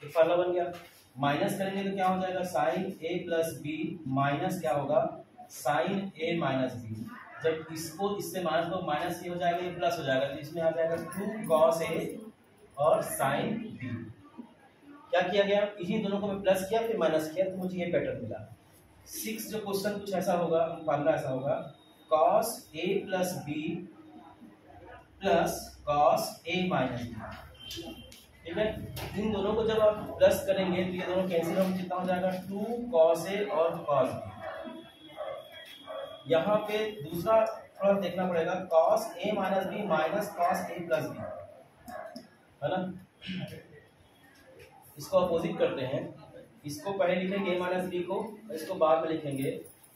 एक फार्मूला बन गया। माइनस करेंगे तो क्या हो जाएगा, sin a + b माइनस क्या होगा, sin a - b। जब इसको इससे माइनस को माइनस ये हो जाएगा, ये प्लस हो जाएगा, तो इसमें आ जाएगा 2 cos a और sin b। क्या किया गया, इन्हीं दोनों को मैं प्लस किया फिर माइनस किया तो मुझे ये पैटर्न मिला। 6 जो क्वेश्चन कुछ ऐसा होगा, फार्मूला ऐसा होगा, cos a + b plus cos a - b, ठीक है। इन दोनों को जब आप प्लस करेंगे तो ये दोनों कैंसिल होंगे, कितना हो जाएगा 2 cos a और cos b। यहाँ पे दूसरा थोड़ा देखना पड़ेगा, cos a - b minus cos a + b, है ना। इसको अपोजिट करते हैं, इसको पहले लिखेंगे a - b को, इसको बाद में लिखेंगे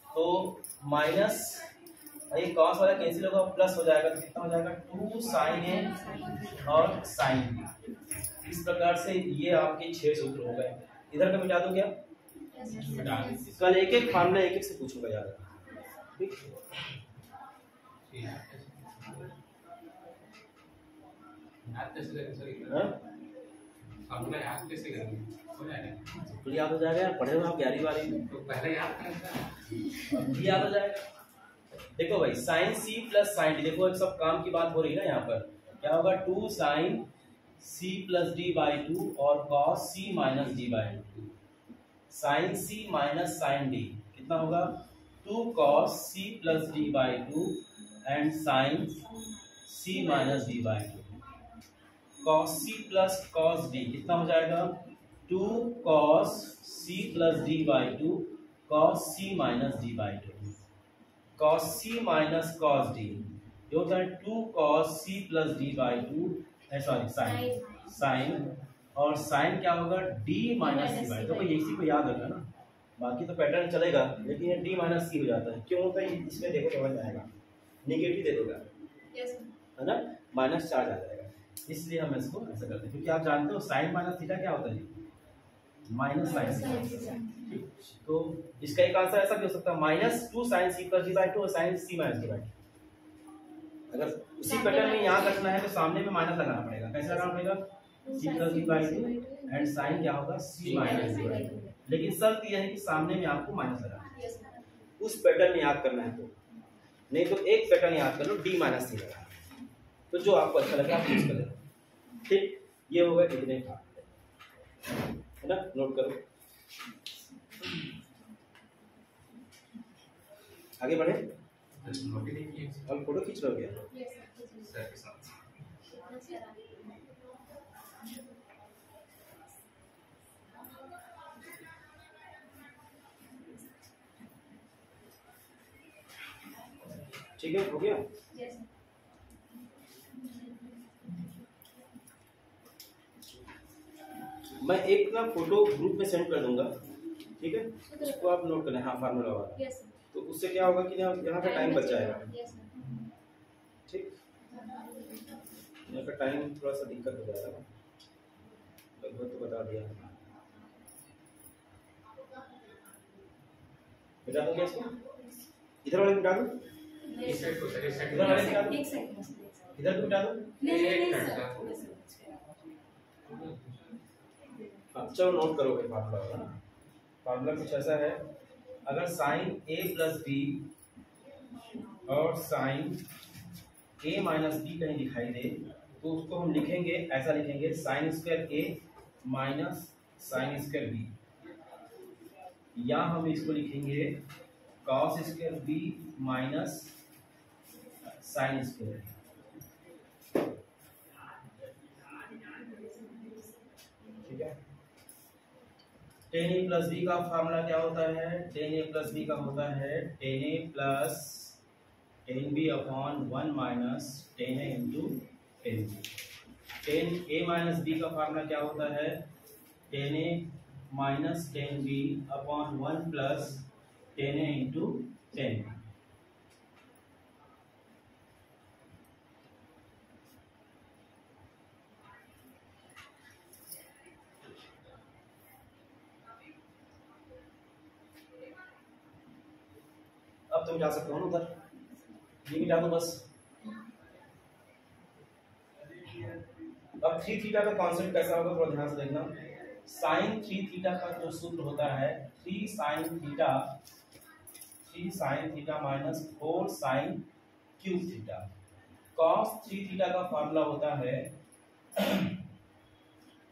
तो माइनस, ये cos वाला कैंसिल होगा, प्लस हो जाएगा, तो कितना हो जाएगा 2 sin a और sin b। इस प्रकार से ये आपके 6 सूत्र हो गए। इधर का मिटा दो क्या, कल एक एक फार्मूला एक एक से पूछूंगा यार, ठीक। फॉर्मूला याद कैसे करेंगे? हो जाएगा तो याद हो जाएगा यार, पढ़े हो आप 11वीं में, तो पहले याद करना अभी याद हो जाएगा। देखो भाई sine C plus sine D, देखो सब काम की बात हो रही है ना यहाँ पर, क्या होगा 2 sine C plus D by 2 और cos C minus D by 2। Sine C minus sine D कितना होगा 2 cos c plus D by 2 and sine c minus D by 2। cos c plus cos d कितना हो जाएगा 2 cos c plus D by 2 cos c minus D by 2। cos c minus cos d जो होता है 2 cos c plus D by 2, sorry sine, sine और sine क्या होगा d minus C by. तो इसी को याद रखना ना, बाकी तो पैटर्न चलेगा, लेकिन ये d माइनस सी हो जाता है। क्यों होता है इसमें, देखो समझ आएगा, निगेटिव दे देगा है ना, माइनस चार्ज आ जाएगा, इसलिए हम इसको ऐसा करते हैं। क्योंकि आप जानते हो साइन माइनस थीटा क्या होता है, माइनस साइन। तो इसका एक आंसर ऐसा भी हो सकता है minus 2 sine C plus D by 2 और sine C minus D by 2। अगर उसी पैटर्न में यहाँ रखना है तो सामने में माइनस लगाना पड़ेगा। कैसे लगाना पड़ेगा, C plus D by 2 and sine क्या होगा सी माइनस डी बाई 2। लेकिन शर्त यह है कि सामने में आपको माइनस लगाना है, उस पैटर्न में याद करना है। तो नहीं तो एक पैटर्न याद कर लो डी माइनस सी लगा, तो जो आपको अच्छा लगे आप यूज कर लेना। ठीक, ये होगा इतने है ना, नोट करो। आगे बढ़े, अब फोटो खींच रहे हो क्या? सर के साथ ठीक है, हो गया। मैं एक ना फोटो ग्रुप में सेंड कर दूंगा, ठीक है, उसको आप नोट करना। हाँ, फार्मूला वाला, तो उससे क्या होगा कि यहाँ पे टाइम बच जाएगा। ठीक, यहाँ पे टाइम थोड़ा सा दिक्कत हो जाएगा, लगभग तो बता दिया। मिटा दूँ क्या इसको, इधर वाले मिटा दूँ, इधर वाले मिटा दूँ, इधर मिटा दूँ। हाँ, चलो नोट करो भाई फार्मूला वाला ना। फार्मूला कुछ ऐसा है, अगर साइन a प्लस बी और साइन a माइनस बी कहीं दिखाई दे तो उसको हम लिखेंगे, ऐसा लिखेंगे sine square a minus sine square B, या हम इसको लिखेंगे cos square b minus sine square. ठीक है, टेन ए प्लस बी का फार्मूला क्या होता है, टेन ए प्लस बी का होता है tan A plus tan B upon 1 minus tan A into tan B. Tan A minus B का फार्मूला क्या होता है, tan A minus tan B upon 1 plus tan A into tan B. अब तुम जा सकते हो ना उधर, ये मिटा दो बस। अब 3 थीटा का कॉन्सेप्ट कैसा होगा थोड़ा ध्यान से देखना। साइन 3 थीटा का जो सूत्र होता है 3 sine theta minus 4 sine cube theta. Cos 3 theta का फार्मूला होता है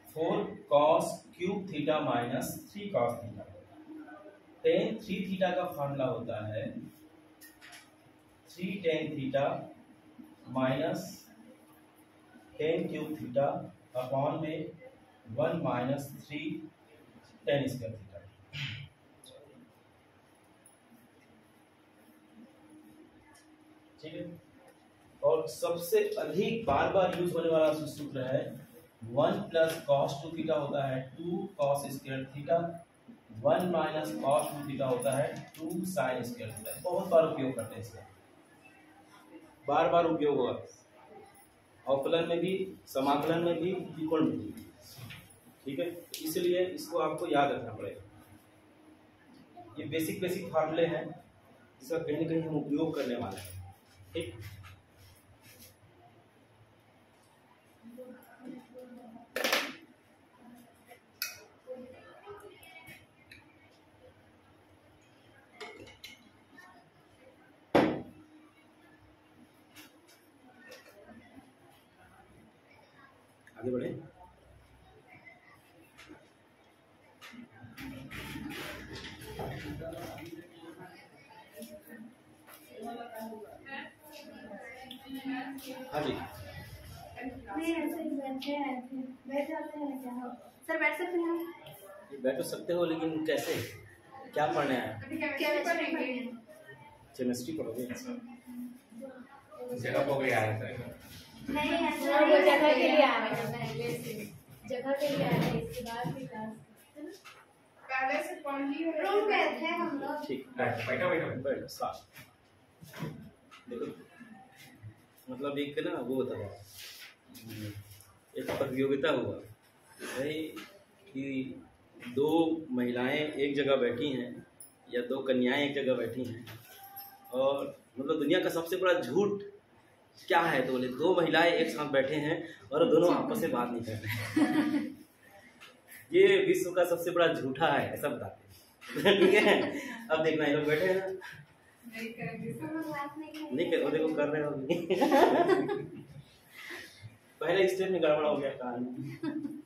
4 cos cube theta minus 3 cos theta. Ten 3 theta का फार्मूला होता है 3 tan theta minus ten cube theta upon में 1 माइनस 3 टेन स्क्वायर थीटा। ठीक है, और सबसे अधिक बार बार यूज होने वाला सूत्र है 1 प्लस कॉस 2 थीटा होता है 2 cos square theta, 1 minus cos 2 theta होता है 2 साइन स्क्वायर थीटा। बहुत बार उपयोग करते हैं इसका, बार बार उपयोग होगा, अवकलन में भी, समाकलन में भी, त्रिकोण में भी। ठीक है, इसलिए इसको आपको याद रखना पड़ेगा। ये बेसिक फार्मूले हैं जिसका कहीं ना कहीं हम उपयोग करने वाले हैं। ठीक, आगे बढ़े। हाँ जी, नहीं ऐसे ही बैठे हैं, बैठ जाते हैं क्या हो सर, बैठ सकते हैं? बैठ तो सकते हो, लेकिन कैसे, क्या पढ़ने आए? केमिस्ट्री पढ़ोगे? जगह हो गया है सर। नहीं हाँ, वो जगह के लिए आ रहे हैं पहले से, जगह के लिए आ रहे हैं, इसके बाद भी क्लास पहले से पढ़ ली रूम में थे हम लोग। ठीक, बैठो बैठो बैठो साथ। देखो मतलब एक ना वो होता है, एक प्रतियोगिता हुआ भाई कि दो महिलाएं एक जगह बैठी हैं या दो कन्याएं एक जगह बैठी हैं, और मतलब दुनिया का सबसे बड़ा झूठ क्या है, तो बोले दो महिलाएं एक साथ बैठे हैं और दोनों आपस में बात नहीं कर रहे हैं। ये विश्व का सबसे बड़ा झूठा है, ऐसा बताते हैं। ठीक है, अब देखना ये लोग बैठे हैं ना, नहीं कर, देखो कर रहे हो। पहले स्टेज में गड़बड़ हो गया कहानी।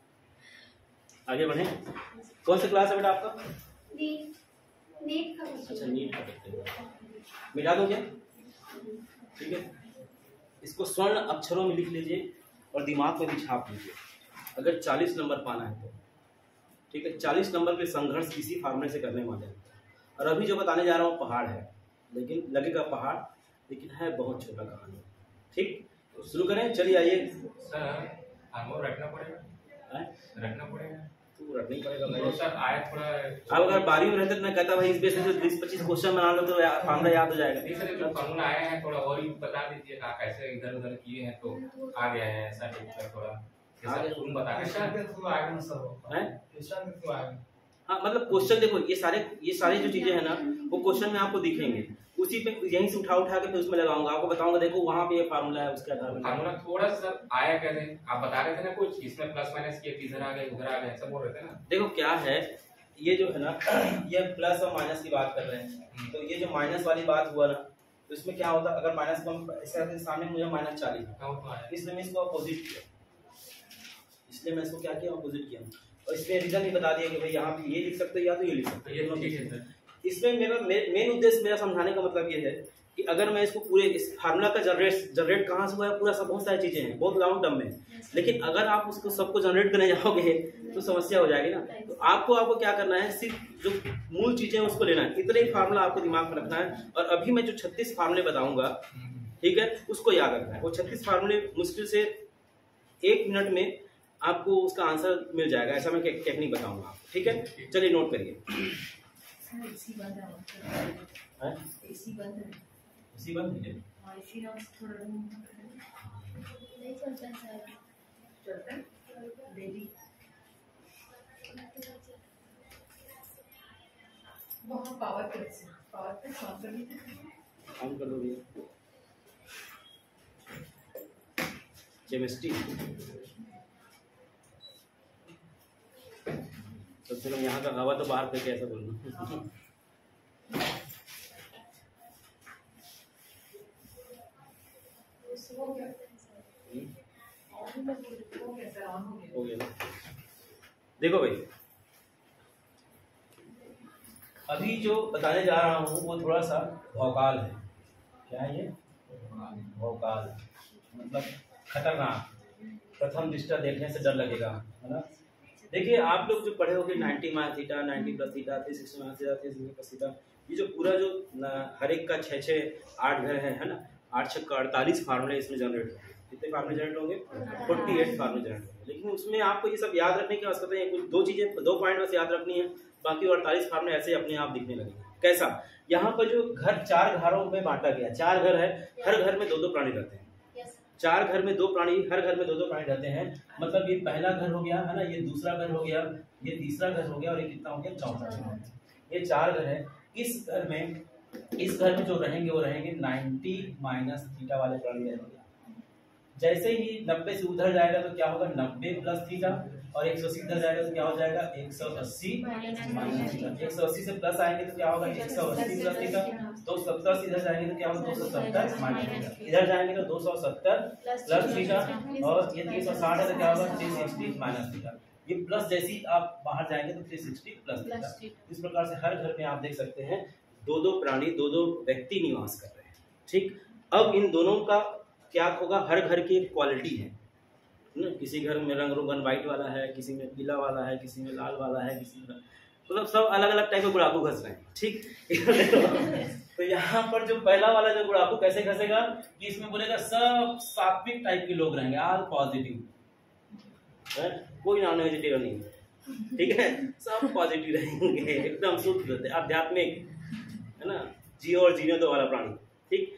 आगे बढ़े। कौन सा क्लास है बेटा आपका? नीट का अच्छा, नीट का करते हो, मिटा दो क्या? ठीक है, इसको स्वर्ण अक्षरों में लिख लीजिए और दिमाग में भी छाप लीजिए, अगर 40 नंबर पाना है तो। ठीक है, 40 नंबर पे संघर्ष किसी फार्मूले से करने वाले हैं। और अभी जो बताने जा रहा हूँ पहाड़ है, लेकिन लगेगा पहाड़, लेकिन है बहुत छोटा कहानी। ठीक, तो शुरू करें, चलिए आइए। सर हमको रखना पड़ेगा, रखना पड़ेगा तू रख नहीं पड़ेगा तो भाई। सर आया थोड़ा। अब अगर बारी में रहते तो मैं कहता भाई इस बेस पे 20-25 क्वेश्चन बना लो तो फार्मूला याद हो जाएगा। नहीं सर, जो कानून आया है थोड़ा और ही बता दीजिए, आप कैसे इधर उधर किए हैं तो आ गया है ऐसा टिप्स थोड़ा जैसा तुम बता रहे हैं। हाँ, मतलब क्वेश्चन देखो, ये सारी जो चीजें हैं ना वो क्वेश्चन में आपको दिखेंगे, उसी पे यहीं से उठा के फिर उसमें लगाऊंगा, आपको बताऊंगा देखो वहाँ पे ये फार्मूला है, उसके आधार पर फार्मूला थोड़ा सा आया कैसे आप बता रहे थे ना, कुछ इसमें प्लस माइनस किए, इधर आ गए उधर आ गए ऐसा बोल रहे थे ना। देखो क्या है, ये जो है ना ये प्लस और माइनस की बात कर रहे हैं, तो ये जो माइनस वाली बात हुआ ना, तो इसमें क्या होता है, अगर माइनस को इसके सामने मुझे -40 इसलिए मैं इसको अपोजिट किया, इसलिए मैं इसको क्या किया, अपोजिट किया, और इसमें रीजन भी बता दिया कि भाई यहाँ पे ये लिख सकते हो या तो ये लिख सकते हो, ठीक है सर। इसमें मेरा मेन उद्देश्य मेरा समझाने का मतलब ये है कि अगर मैं इसको पूरे इस फार्मूला का जनरेट कहाँ से हुआ है, पूरा सब बहुत सारी चीजें हैं बहुत लॉन्ग टर्म में, लेकिन अगर आप उसको सबको जनरेट करने जाओगे तो समस्या हो जाएगी ना। तो आपको क्या करना है, सिर्फ जो मूल चीजें हैं उसको लेना है, इतने ही फार्मूला आपको दिमाग में रखना है, और अभी मैं जो 36 फार्मूले बताऊंगा, ठीक है, उसको याद रखना है। वो 36 फार्मूले मुश्किल से 1 मिनट में आपको उसका आंसर मिल जाएगा, ऐसा मैं टेक्निक बताऊंगा आपको। ठीक है, चलिए नोट करिए। इसी बंद है इसी बंद है इसी ना थोड़ा नहीं चलता है सर, चलता है बेबी बहुत पावर पे ऑन कर लीजिए, ऑन कर दो भैया। केमिस्ट्री तो चलो यहाँ का हवा तो बाहर फेंके, ऐसा बोलना। हो गया ना? देखो भाई, अभी जो बताने जा रहा हूँ वो थोड़ा सा भौकाल है। क्या है ये? भौकाल, मतलब खतरनाक, प्रथम दृष्टया देखने से डर लगेगा, है ना। देखिए आप लोग जो पढ़े होंगे 90 minus theta, 90 plus theta, 360 minus theta, 360 plus theta, ये जो पूरा जो हर एक का 6-8 घर है ना, 8 6 48 फार्मूले इसमें जनरेट होंगे। कितने फार्मूले जनरेट होंगे? 48 फार्मूले जनरेट होंगे। लेकिन उसमें आपको ये सब याद रखने की आवश्यकता है, कुछ 2 पॉइंट बस याद रखनी है, बाकी 48 फार्मूले ऐसे अपने आप दिखने लगेंगे। कैसा? यहाँ पर जो घर 4 घरों में बांटा गया, 4 घर है, हर घर में 2-2 प्राणी रहते हैं। 4 घर में 2 प्राणी, हर घर में 2-2 प्राणी रहते हैं। मतलब ये पहला घर हो गया है ना, ये दूसरा घर हो गया, ये तीसरा घर हो गया, और ये कितना हो गया? चौथा घर हो गया। ये 4 घर है। इस घर में जो रहेंगे वो रहेंगे 90 माइनस थीटा वाले प्राणी रहेंगे। जैसे ही 90 से उधर जाएगा तो क्या होगा? 90 प्लस थीटा, और 180 इधर जाएगा तो क्या हो जाएगा 180 माइनस थीटा। 180 से प्लस आएंगे तो क्या होगा 180 प्लस थीटा। 270 इधर जाएंगे तो क्या होगा 270 माइनस थीटा। इधर जाएंगे तो 270 प्लस थीटा और ये 360 है तो क्या होगा 360 माइनस थीटा। ये प्लस जैसे ही आप बाहर जाएंगे तो 360 प्लस थीटा। इस प्रकार से हर घर में आप देख सकते हैं दो दो प्राणी दो दो व्यक्ति निवास कर रहे हैं। ठीक, अब इन दोनों का क्या होगा, हर घर की एक क्वालिटी है ना। किसी घर में रंग रोगन व्हाइट वाला है, किसी में पीला वाला है, किसी में लाल वाला है, किसी में मतलब सब अलग अलग टाइप के गुड़ाकू घस रहे हैं। ठीक तो यहाँ पर जो पहला वाला जो गुड़ाकू कैसे घसेगा कि इसमें बोलेगा सब सात्विक टाइप के लोग रहेंगे, ऑल पॉजिटिव, कोई नॉन वेजिटेरियन नहीं है। ठीक है, सब पॉजिटिव रहेंगे, एकदम शुद्ध आध्यात्मिक है ना, जियो और जीने दो वाला प्राणी। ठीक,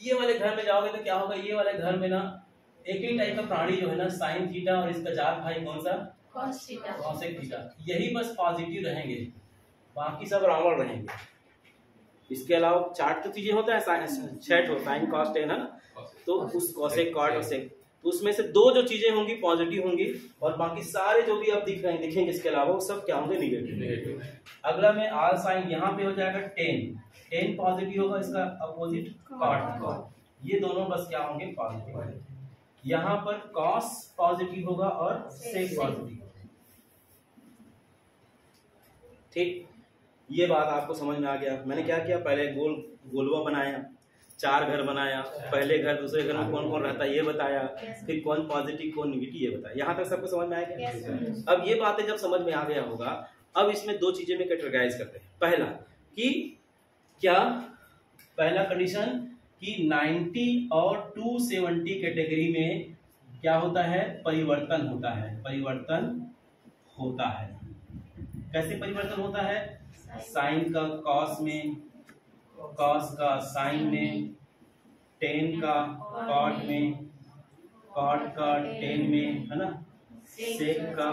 ये वाले घर में जाओगे तो क्या होगा, ये वाले घर में ना एक ही टाइप का प्राणी जो है ना साइन थीटा और इसका जात भाई कौन सा कॉसेक थीटा, यही बस पॉजिटिव रहेंगे, बाकी सब रावण रहेंगे। इसके अलावा चार्ट तो चीजें होता है सेट हो साइन कॉस टेन है ना, तो उस कॉसेक कॉट और सेक तो उसमें से दो जो चीजें होंगी पॉजिटिव होंगी और बाकी सारे जो भी आप दिख रहे हैं दिखेंगे इसके अलावा वो सब क्या होंगे निगेटिव। अगला में आल साइन यहाँ पे हो जाएगा 10 पॉजिटिव होगा, इसका अपोजिट कॉट, ये दोनों बस क्या होंगे पॉजिटिव। यहाँ पर कॉस पॉजिटिव होगा और सेक पॉजिटिव। ठीक, ये बात आपको समझ में आ गया। मैंने क्या किया, पहले गोलवा बनाया, 4 घर बनाया, पहले घर दूसरे घर में कौन कौन रहता है ये बताया, फिर कौन पॉजिटिव कौन निगेटिव ये बताया। यहाँ तक सबको समझ में आया क्या? अब ये बातें जब समझ में आ गया होगा, अब इसमें 2 चीजें में कैटेगराइज करते हैं। पहला कि क्या, पहला कंडीशन कि 90 और 270 कैटेगरी में क्या होता है, परिवर्तन होता है। परिवर्तन होता है, कैसे परिवर्तन होता है, साइन का कॉस में, कॉस का साइन में, टेन का कॉट में, कॉट का टेन में है ना, सेक का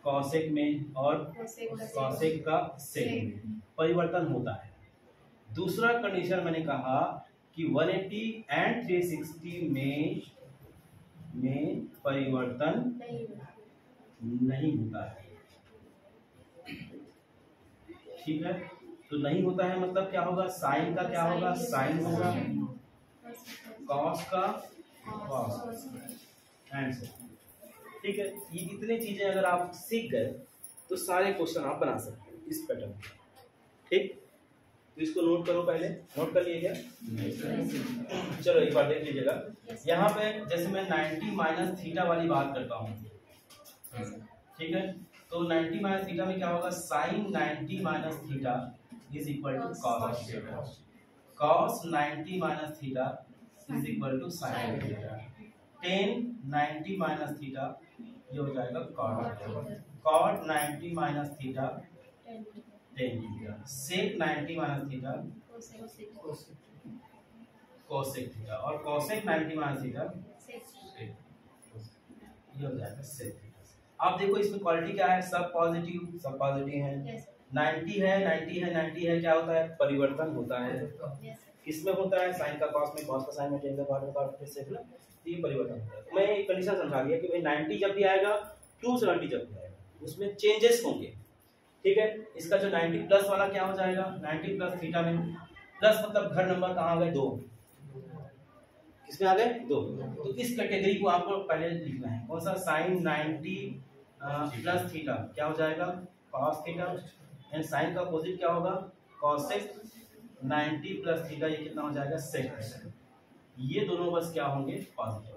कॉसेक में और कॉसेक का सेक में परिवर्तन होता है। दूसरा कंडीशन मैंने कहा कि 180 एंड 360 में परिवर्तन नहीं होता है। ठीक है, तो नहीं होता है मतलब क्या होगा, साइन का क्या होगा, साइन होगा, कॉस का कॉस एंड सेक। ठीक है, ये इतनी चीजें अगर आप सीख गए तो सारे क्वेश्चन आप बना सकते हैं इस पैटर्न में। ठीक, तो इसको नोट करो, पहले नोट कर लिए क्या? चलो एक बार देख लीजिएगा। यहाँ पे जैसे मैं 90 माइनस थीटा वाली बात करता हूँ, ठीक है, तो 90 माइनस थीटा में क्या होगा, sin 90 minus theta is equal to cos, cos 90 minus theta is equal to sin theta, tan 90 minus theta ये हो जाएगा cot, cot 90 minus theta tan theta, sec 90 minus theta cosec theta और cosec 90 minus theta ये हो जाएगा sec theta. आप देखो इसमें क्वालिटी क्या है, सब पॉजिटिव है, 90 है 90 है 90 है, क्या होता है, परिवर्तन होता है। इसमें होता है साइन का कॉस में, कॉस का साइन में, टेन का कॉट में, कॉट का सेक, ये परिवर्तन होता है। मैं एक कंडीशन समझा दिया कि भाई 90 जब भी आएगा 270 जब भी आएगा उसमें चेंजेस होंगे। ठीक है, इसका जो 90 प्लस वाला क्या हो जाएगा, 90 प्लस थीटा में, प्लस मतलब घर नंबर कहाँ आ गए, 2, किसमें आ गए 2। तो इस कैटेगरी को आपको पहले लिखना है, कौन सा, साइन 90 प्लस थीटा क्या हो जाएगा, कॉस थीटा, एंड साइन का अपोजिट क्या होगा, कॉसेक 90 प्लस थीटा, ये कितना हो जाएगा, सेक। ये दोनों बस क्या होंगे, पॉजिटिव।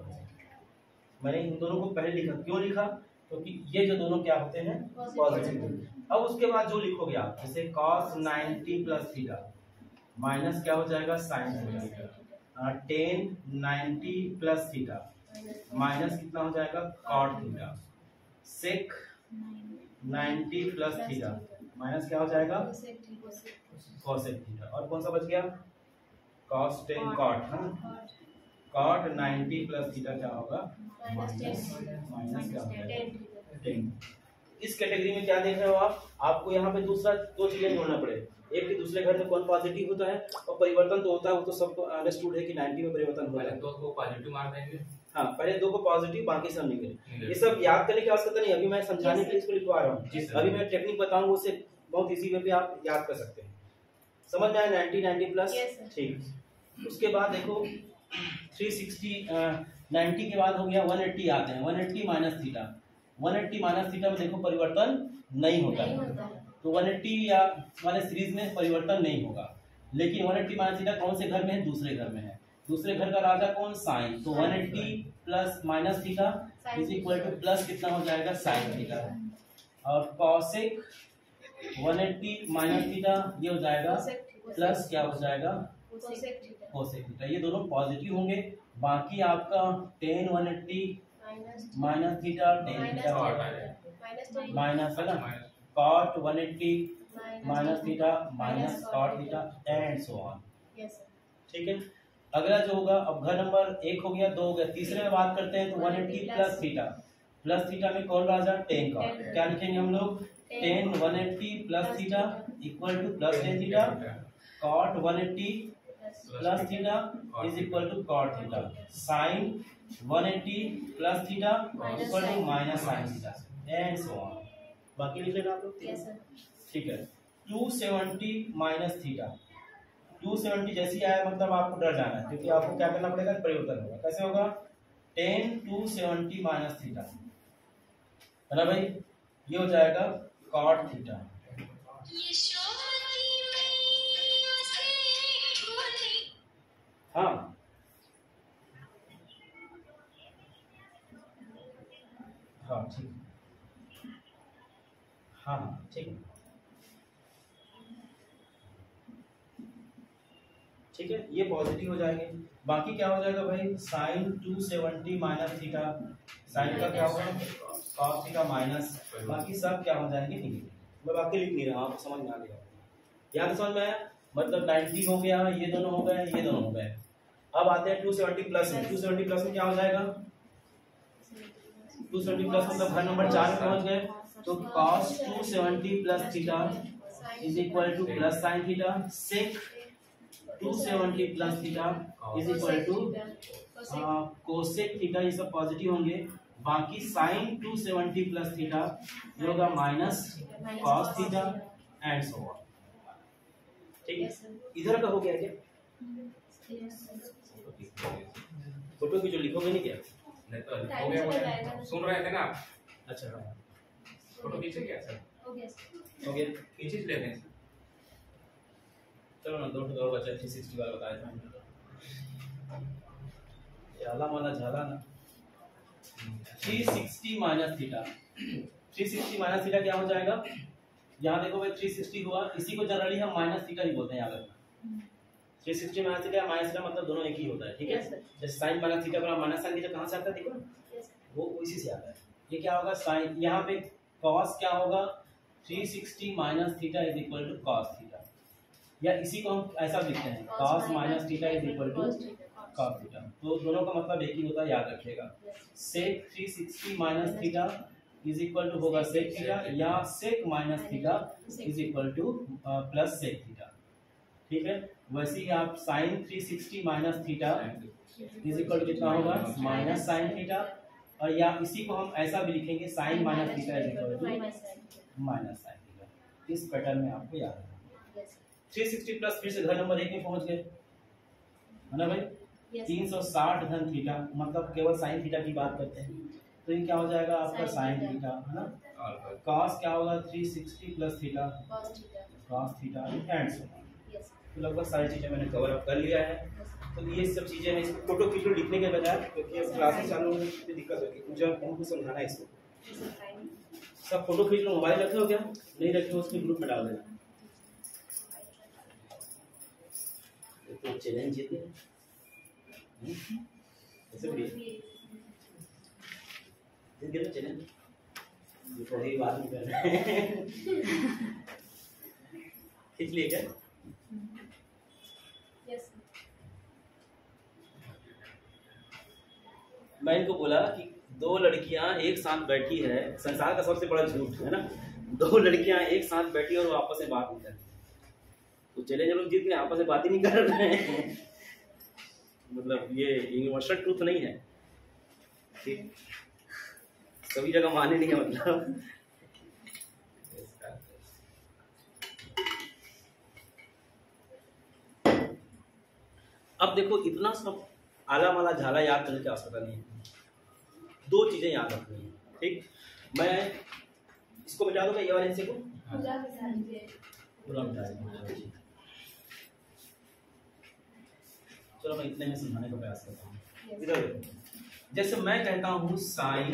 मैंने इन दोनों को पहले लिखा, क्यों लिखा, क्योंकि ये जो दोनों क्या होते हैं, पॉजिटिव। अब उसके बाद जो लिखोगे आप, जैसे cos 90 प्लस थीटा माइनस क्या हो जाएगा, sign theta, tan 90 plus theta minus कितना हो जाएगा, cot theta, sec 90 plus theta minus क्या हो जाएगा, कोसेक थीटा, और कौन सा बच गया, cos 10 cot, cot 90 plus theta क्या होगा, माइनस क्या होगा 10। इस कैटेगरी में क्या देख रहे हो आप, आपको यहाँ पे दूसरा 2 चीजें जोड़ना पड़ेगा, एक के दूसरे घर में कौन पॉजिटिव होता है और परिवर्तन तो होता है, वो तो सबको अंडरस्टूड है कि 90 में परिवर्तन होता पहले है। दो को पॉजिटिव मार देंगे। हाँ, पहले 2 को पॉजिटिव, बाकी सब निगेटिव। ये सब याद करने की आवश्यकता नहीं, अभी मैं समझाने के लिए इसको लिखवा रहा हूँ। अभी मैं टेक्निक बताऊंगा, उससे बहुत इजी वे पे आप याद कर सकते हैं। समझ में आया? 90 प्लस, ठीक। उसके बाद देखो 360 90 के बाद हो गया 180 आते हैं, 180 माइनस थीटा। 180 माइनस थीटा में देखो परिवर्तन नहीं होता है, तो 180 या वाले सीरीज में परिवर्तन नहीं होगा। लेकिन 180 माइनस थीटा कौन से घर में है? दूसरे घर में है। दूसरे घर का राजा कौन? साइन। तो 180 plus minus theta is equal to plus कितना हो जाएगा? Sine theta. और कॉसेक 180 माइनस थीटा ये हो जाएगा प्लस क्या हो जाएगा? Cosec theta. ये दोनों पॉजिटिव होंगे। बाकी आपका tan 180 minus theta tan theta minus है ना, cot 180 minus theta minus cot theta and so on. ठीक है। अगला जो होगा, अब घर नंबर 1 हो गया, 2 हो गया, तीसरे में बात करते हैं तो 180 प्लस थीटा। प्लस थीटा में कौन राजा? tan का। क्या लिखेंगे हम लोग? tan 180 plus theta equal to plus tan theta, cot 180 plus theta is equal to cot theta, sin 180 plus theta equal to minus sin theta and so on. बाकी लिख लेना आप लोग। ठीक है। 270 माइनस थीटा, 270 जैसी आया मतलब आपको डर जाना है, क्योंकि आपको क्या करना पड़ेगा? परिवर्तन होगा। कैसे होगा? tan 270 माइनस थीटा है ना भाई, ये हो जाएगा cot थीटा। हाँ, हाँ ठीक, हाँ ठीक है, ठीक है। ये पॉजिटिव हो जाएंगे। बाकी क्या हो जाएगा भाई? साइन 270 माइनस थीटा, साइन का क्या होगा? कॉस थीटा माइनस, बाकी सब क्या हो जाएंगे? निगेटिव। मैं बाकी लिख नहीं रहा, आपको समझ में आ गया? याद समझ में आया? मतलब 90 हो गया, ये दोनों हो गए, ये दोनों हो गए। अब आते हैं 270 प्लस में। 270 प्लस में क्या हो जाएगा? 270 प्लस मतलब घर नंबर 4 में पहुंच गए, तो cos 270 plus theta is equal to plus sine theta, sec 270 plus theta is equal to cosec theta. ये सब पॉजिटिव होंगे। बाकी साइन 270 प्लस थीटा ये होगा minus cos theta and so on. ठीक है। इधर का हो गया क्या? फोटो की जो लिखोगे नहीं क्या? नहीं तो हो गया, सुन रहे थे ना आप? अच्छा हाँ, फोटो खींचे क्या सर? हो गया। खींच लेते हैं। चलो ना, 2 और बचा। 360 वाला बताया था, झाला माना झाला ना। 360 माइनस थीटा, 360 माइनस थीटा क्या हो जाएगा? यहाँ देखो भाई 360 हुआ, इसी को जनरली हम माइनस थीटा ही बोलते हैं। याद रखना 360 माइनस थीटा, माइनस थीटा मतलब दोनों एक ही होता है। ठीक है। जैसे साइन माइनस थीटा पर माइनस साइन थीटा कहाँ से आता है? देखो वो इसी से आता है। ये क्या होगा? साइन, यहाँ पे कॉस क्या होगा? 360 minus theta is equal to cos theta, या इसी को हम ऐसा लिखते हैं cos minus theta is equal to cos theta. तो दोनों का मतलब एक ही होता है, याद रखिएगा। Sec 360 minus theta is equal to होगा सेक थीटा, या sec minus theta is equal to plus sec theta. ठीक है। वैसे ही आप sine 360 minus theta is equal to कितना होगा? माइनस साइन थीटा, और या इसी को हम ऐसा भी लिखेंगे sine minus theta is equal to minus sine theta. इस पैटर्न में आपको याद है। 360 प्लस फिर से घर नंबर 1 में पहुंच गए, है ना भाई? 360 धन थीटा, मतलब केवल साइन थीटा की बात करते हैं, तो ये क्या हो जाएगा आपका? साइन थीटा, है ना। कॉस क्या होगा? 360 plus theta cos theta and so on. तो लगभग सारी चीजें मैंने कवर अप कर लिया है। तो ये सब चीजें हैं, इसको फोटो खींच लो लिखने के बजाय, क्योंकि अब क्लासेस चालू होने में दिक्कत होगी, मुझे उनको समझाना है इसको। सब फोटो खींच लो। मोबाइल रखे हो क्या? नहीं रखे हो उसके ग्रुप में डाल देना। तो चैलेंज जीते ऐसे भी जिनके तो चैलेंज ये तो ही बात नहीं कर रहे। खींच लिए क्या? मैं इनको बोला कि 2 लड़कियां एक साथ बैठी है, संसार का सबसे बड़ा झूठ है ना, 2 लड़कियां एक साथ बैठी और वो आपस में बात नहीं करती। चैलेंज लोग जीत गए, आपस में बात ही नहीं कर रहे हैं। मतलब ये यूनिवर्सल ट्रूथ नहीं है, ठीक, सभी जगह माने नहीं है। मतलब अब देखो इतना सब आला वाला झाला याद करने की आवश्यकता नहीं है, दो चीजें याद रखनी है, ठीक। मैं इसको मिटा दूंगा, ये वाले हिस्से को पूरा मिटा दूंगा। चलो मैं इतने में समझाने का प्रयास करता हूँ। इधर देखो, जैसे मैं कहता हूँ साइन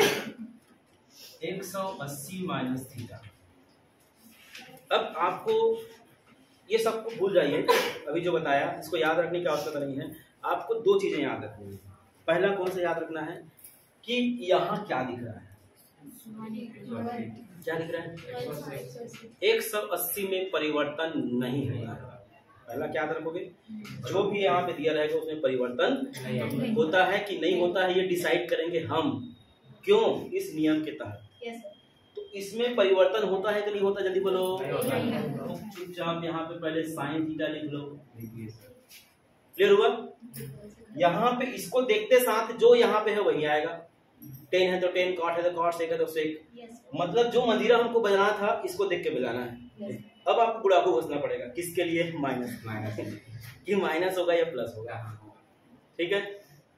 180 माइनस थीटा। अब आपको ये सबको भूल जाइए, अभी जो बताया इसको याद रखने की आवश्यकता नहीं है। आपको दो चीजें याद रखनी है। पहला कौन सा याद रखना है कि यहाँ क्या दिख रहा है, क्या दिख रहा है, 180 में परिवर्तन नहीं है। पहला क्या याद रखोगे, जो भी यहाँ पे दिया रहेगा उसमें परिवर्तन होता है कि नहीं होता है, ये डिसाइड करेंगे हम। क्यों? इस नियम के तहत। तो इसमें परिवर्तन होता है कि नहीं होता, जल्दी बोलो। तो चुपचाप यहाँ पे पहले साइन थीटा लिख लो। क्लियर हुआ? यहाँ पे इसको देखते साथ जो यहाँ पे है वही आएगा। 10 है तो 10, cot है तो cot, sec है तो sec। मतलब जो मंदिरा हमको बजाना था इसको देख के बजाना है। अब आपको गुणा को घुसना पड़ेगा, किसके लिए? माइनस कि माइनस होगा या प्लस होगा, ठीक है।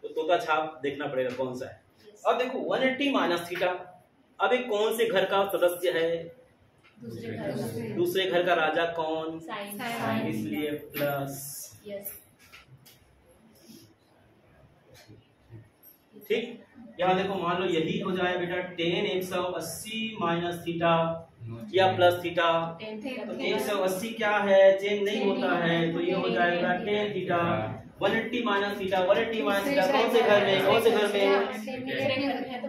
तो तोता छाप देखना पड़ेगा कौन सा है। अब देखो 180 माइनस थीटा, अब एक कौन से घर का सदस्य है? दूसरे घर का राजा कौन? साइन, इसलिए प्लस। ठीक, यहाँ देखो मान लो यही हो जाए बेटा 10 180 माइनस थीटा या प्लस थीटा। तो 180 क्या है, चेंज नहीं होता है, तो ये हो जाएगा 10 theta. 180 minus theta, 180 minus theta कौन से घर में? कौन से घर में?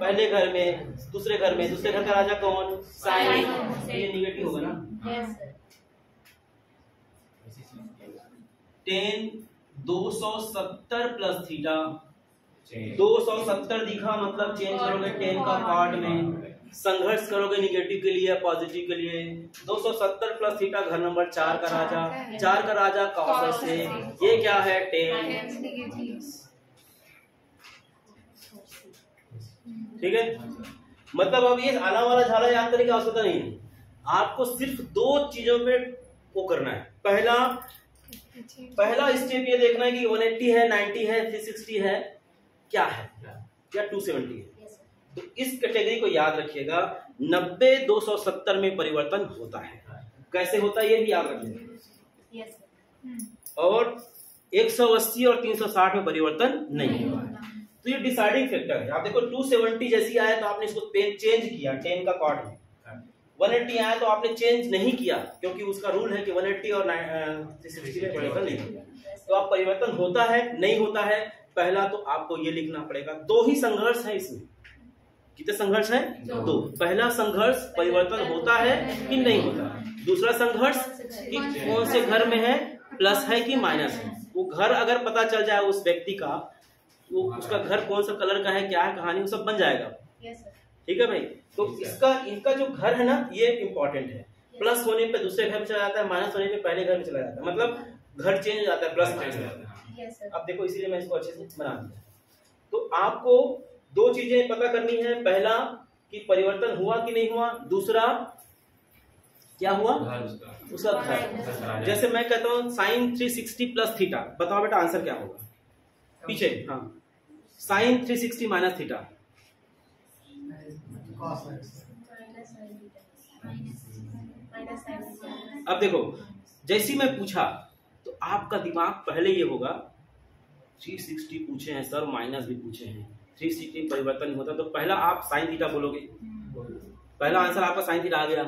पहले घर में। दूसरे घर में? दूसरे घर का राजा कौन? साइन, ये निगेटिव होगा ना। 10 270 प्लस थीटा, 270 दिखा मतलब चेंज करोगे 10 का पार्ट में, संघर्ष करोगे निगेटिव के लिए पॉजिटिव के लिए। 270 प्लस थीटा घर नंबर 4 का राजा, 4 का राजा कॉस से, ये क्या है 10, ठीक है। मतलब अब ये आला वाला झाला याद करने की आवश्यकता नहीं है, आपको सिर्फ दो चीजों पे वो करना है। पहला स्टेप ये देखना है कि 180 है, 90 है, 360 है, क्या है, या 270 है। तो इस कैटेगरी को याद रखिएगा, 90 270 में परिवर्तन होता है। कैसे होता है ये भी याद रखिएगा। और 180 और 360 में परिवर्तन नहीं हुआ है। तो ये डिसाइडिंग फैक्टर है। आप देखो 270 जैसी आया तो आपने इसको चेंज किया 10 का कॉर्ड में, 180 आया तो आपने चेंज नहीं किया, क्योंकि उसका रूल है कि 180 और 360 में परिवर्तन नहीं होता। तो आप परिवर्तन होता है नहीं होता है, पहला तो आपको ये लिखना पड़ेगा। दो ही संघर्ष है इसमें, कितने संघर्ष है? दो। पहला संघर्ष परिवर्तन होता है कि नहीं होता, दूसरा संघर्ष कि कौन से घर में है, प्लस है कि माइनस है। वो घर अगर पता चल जाए उस व्यक्ति का, वो उसका घर कौन सा कलर का है, क्या है कहानी, वो सब बन जाएगा। ठीक है भाई। तो इनका जो घर है ना ये इम्पोर्टेंट है। प्लस होने पे दूसरे घर में चला जाता है, माइनस होने पे पहले घर में चला जाता है, मतलब घर चेंज हो जाता है, प्लस चेंज हो जाता है। अब देखो इसीलिए मैं इसको अच्छे से बना दिया। तो आपको दो चीजें पता करनी है, पहला कि परिवर्तन हुआ कि नहीं हुआ, दूसरा क्या हुआ उसका घर। जैसे मैं कहता हूँ साइन 360 प्लस थीटा, बताओ बेटा आंसर क्या होगा पीछे। हाँ, साइन 360 माइनस थीटा, अब देखो जैसी मैं पूछा तो आपका दिमाग पहले ये होगा 360 पूछे हैं सर, माइनस भी पूछे हैं, 360 परिवर्तन होता तो पहला आप साइन थीटा बोलोगे, पहला आंसर आपका साइन थीटा आ गया।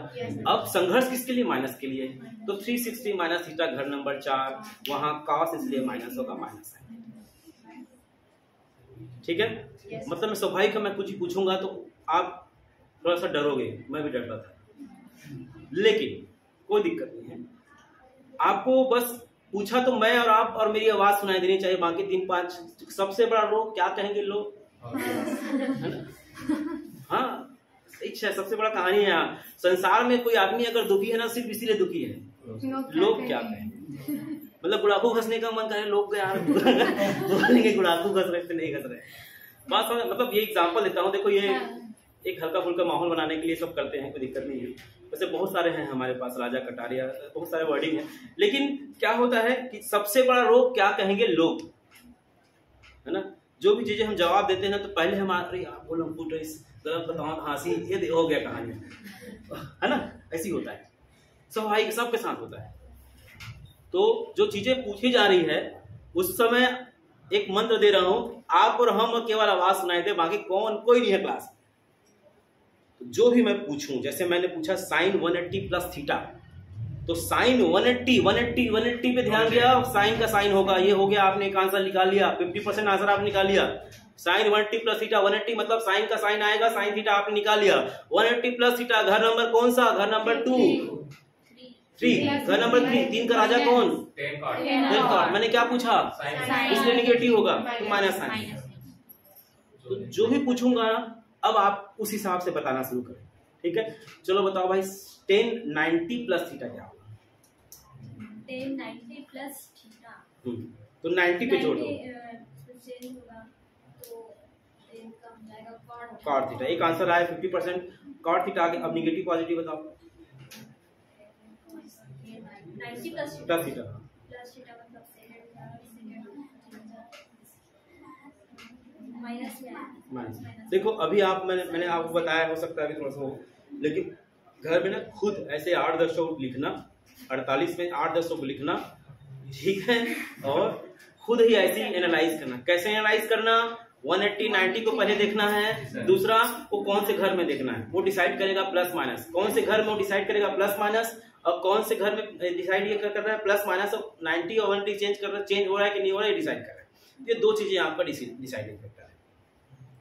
अब संघर्ष किसके लिए? माइनस के लिए। तो 360 माइनस थीटा घर नंबर 4, वहां कॉस इसलिए माइनस होगा, माइनस है। ठीक है, मतलब मैं स्वाभाविक मैं कुछ ही पूछूंगा तो आप थोड़ा सा डरोगे, मैं भी डरता था, लेकिन कोई दिक्कत नहीं है। आपको बस पूछा तो मैं और आप और मेरी आवाज सुनाई देनी चाहिए, बाकी 3-5 सबसे बड़ा लोग क्या कहेंगे लोग, है ना? हाँ इच्छा है, सबसे बड़ा कहानी है। संसार में कोई आदमी अगर दुखी है ना सिर्फ इसीलिए दुखी है, लोग क्या कहेंगे। मतलब गुड़ाखू घसने का मन करे लोग यार बोलेंगे गुड़ाखू घस रहे थे, नहीं घस रहे। बात मतलब ये एग्जांपल देता हूँ, देखो ये एक हल्का फुल्का माहौल बनाने के लिए सब करते हैं, कोई दिक्कत नहीं है। वैसे बहुत सारे हैं हमारे पास, राजा कटारिया, बहुत सारे वर्डिंग है। लेकिन क्या होता है कि सबसे बड़ा रोग क्या कहेंगे लोग, है ना। जो भी चीजें हम जवाब देते हैं ना तो पहले हमारे आप बोलो फूट गलत बताओ हंसी, ये हो गया कहानी, है ना। ऐसी होता है, स्वाभाविक सबके साथ होता है। तो जो चीजें पूछी जा रही है उस समय एक मंत्र दे रहा हूं, आप और हम केवल आवाज सुनाई दे, बाकी कोई नहीं है क्लास। तो जो भी मैं पूछूं, जैसे मैंने पूछा साइन 180 प्लस थीटा, तो साइन 180 पे ध्यान दिया, साइन का साइन होगा, ये हो गया, आपने एक आंसर निकाल लिया, 50% आंसर आपने निकाल लिया। साइन 180 प्लस थीटा, 180 मतलब साइन का साइन आएगा, साइन थीटा आपने निकाल लिया। 180 प्लस थीटा, घर नंबर कौन सा, घर नंबर 2 3, घर नंबर 3, 3 का राजा कौन, 10 कार्ड। मैंने क्या पूछा, इसलिए निगेटिव होगा तो माइनस साइन। तो जो भी पूछूंगा अब आप उस हिसाब से बताना शुरू करें, ठीक है। चलो बताओ भाई 1090 प्लस थीटा क्या होगा। 1090 प्लस थीटा, तो 90 पे जोड़ दो, चेंज होगा तो 10 का हो जाएगा कॉट थीटा। एक आंसर आया 50% कॉट थीटा। आगे अब निगेटिव पॉजिटिव बताओ। 90 प्लस थीटा मतलब माइनस। देखो अभी आप मैंने आपको बताया, हो सकता है अभी थोड़ा सा हो, लेकिन घर में ना खुद ऐसे 8-10 को लिखना, 48 में 8-10 को लिखना, ठीक है। और खुद ही ऐसे ही एनालाइज करना। कैसे एनालाइज करना, 180 90 को पहले देखना है, दूसरा को कौन से घर में देखना है, वो डिसाइड करेगा प्लस माइनस। कौन से घर में वो डिसाइड करेगा प्लस माइनस, और कौन से घर में डिसाइड ये कर रहा है प्लस माइनस, और 90 और 180 चेंज हो रहा है कि नहीं हो रहा है, डिसाइड कर रहा है। ये दो चीजें आपका डिसाइडिंग फैक्टर है,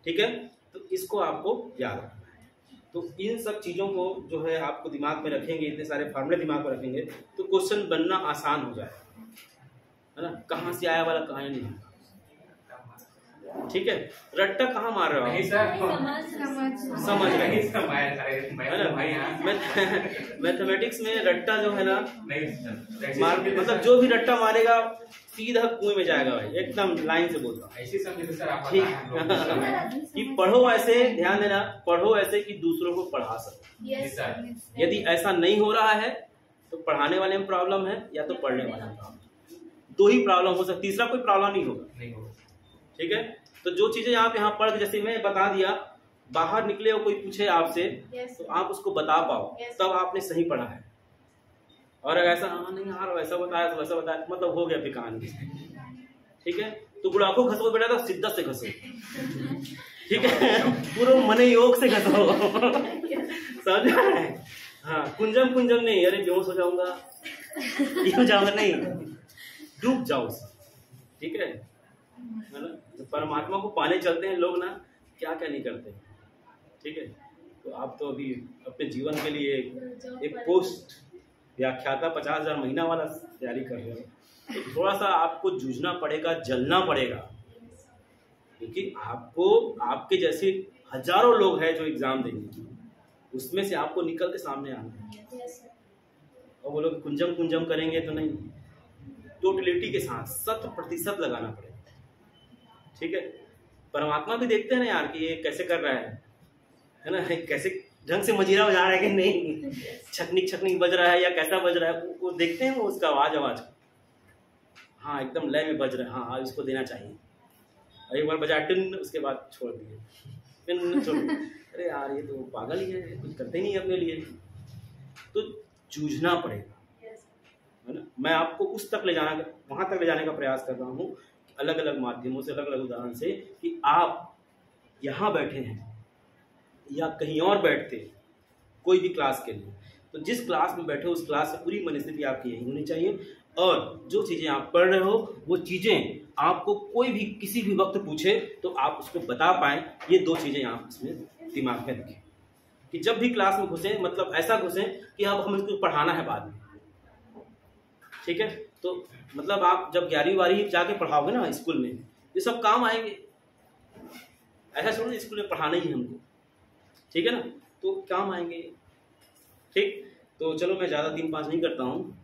ठीक है। तो इसको आपको याद रखना है। तो इन सब चीजों को जो है आपको दिमाग में रखेंगे, इतने सारे फार्मूले दिमाग में रखेंगे तो क्वेश्चन बनना आसान हो जाएगा, है ना। कहाँ से आया वाला कहानी नहीं, ठीक है। रट्टा कहाँ मार रहे हो नहीं सर, समझ रहे नहीं मैथमेटिक्स में रट्टा जो है ना मार, मतलब जो भी रट्टा मारेगा सीधा कुएं में जाएगा भाई, एकदम लाइन से बोलता हूँ। ऐसे समझे सर आप ठीक कि पढ़ो ऐसे, ध्यान देना, पढ़ो ऐसे कि दूसरों को पढ़ा सको। यदि ऐसा नहीं हो रहा है तो पढ़ाने वाले में प्रॉब्लम है या तो पढ़ने वाले में प्रॉब्लम, दो ही प्रॉब्लम हो सकती, तीसरा कोई प्रॉब्लम नहीं होगा, ठीक है। तो जो चीजें आप यहाँ पढ़ के, जैसे मैं बता दिया, बाहर निकले और कोई पूछे आपसे तो आप उसको बता पाओ, तब आपने सही पढ़ा है। और अगर ऐसा नहीं यार वैसा बताया तो वैसा बताया, मतलब हो गया फिर कहानी, ठीक है। तो गुड़ाखू घसो बेटा तो शिद्दत से घसो, ठीक है, पूरा मन योग से घसो, समझ रहे हैं। हाँ, कुंजम नहीं, अरे बेहोश हो जाऊंगा, ये हो जाऊंगा नहीं, डूब जाओ, ठीक है ना। परमात्मा को पाने चलते हैं लोग ना, क्या क्या नहीं करते, ठीक है। तो आप तो अभी अपने जीवन के लिए एक पोस्ट व्याख्याता 50,000 महीना वाला तैयारी कर रहे हो, तो थोड़ा सा आपको जूझना पड़ेगा, जलना पड़ेगा, क्योंकि आपको आपके जैसे हजारों लोग हैं जो एग्जाम देंगे, उसमें से आपको निकल के सामने आना है। और वो लोग कुंजम करेंगे तो नहीं, टोटलिटी के साथ 100% लगाना पड़ेगा, ठीक है। परमात्मा भी देखते हैं ना यार कि ये कैसे कर रहा है ना, कैसे ढंग से मजीरा बजा रहा है कि नहीं, छकनिक बज रहा है या कैसा बज रहा है, वो देखते हैं, वो उसका आवाज हाँ एकदम लय में बज रहा है, हाँ इसको देना चाहिए। एक बार बजा टिन, उसके बाद छोड़ दिए, टिन छोड़ दिए, अरे यार ये तो पागल ही है, कुछ करते नहीं अपने लिए। तो जूझना पड़ेगा, है ना। मैं आपको उस तक ले जाना, वहां तक ले जाने का प्रयास कर रहा हूँ, अलग अलग माध्यमों से, अलग अलग उदाहरण से, कि आप यहाँ बैठे हैं या कहीं और बैठते कोई भी क्लास के लिए, तो जिस क्लास में बैठे उस क्लास से पूरी मनस्थिति आपकी यही होनी चाहिए। और जो चीजें आप पढ़ रहे हो वो चीजें आपको कोई भी किसी भी वक्त पूछे तो आप उसको बता पाएं। ये दो चीजें आप इसमें दिमाग में रखें कि जब भी क्लास में घुसे, मतलब ऐसा घुसे कि अब हम इसको पढ़ाना है बाद में, ठीक है। तो मतलब आप जब 11वीं-12वीं जाके पढ़ाओगे ना स्कूल में, ये सब काम आएंगे। ऐसा सुनो स्कूल में पढ़ाना ही हमको, ठीक है ना, तो काम आएंगे, ठीक। तो चलो मैं ज़्यादा 3-5 नहीं करता हूँ,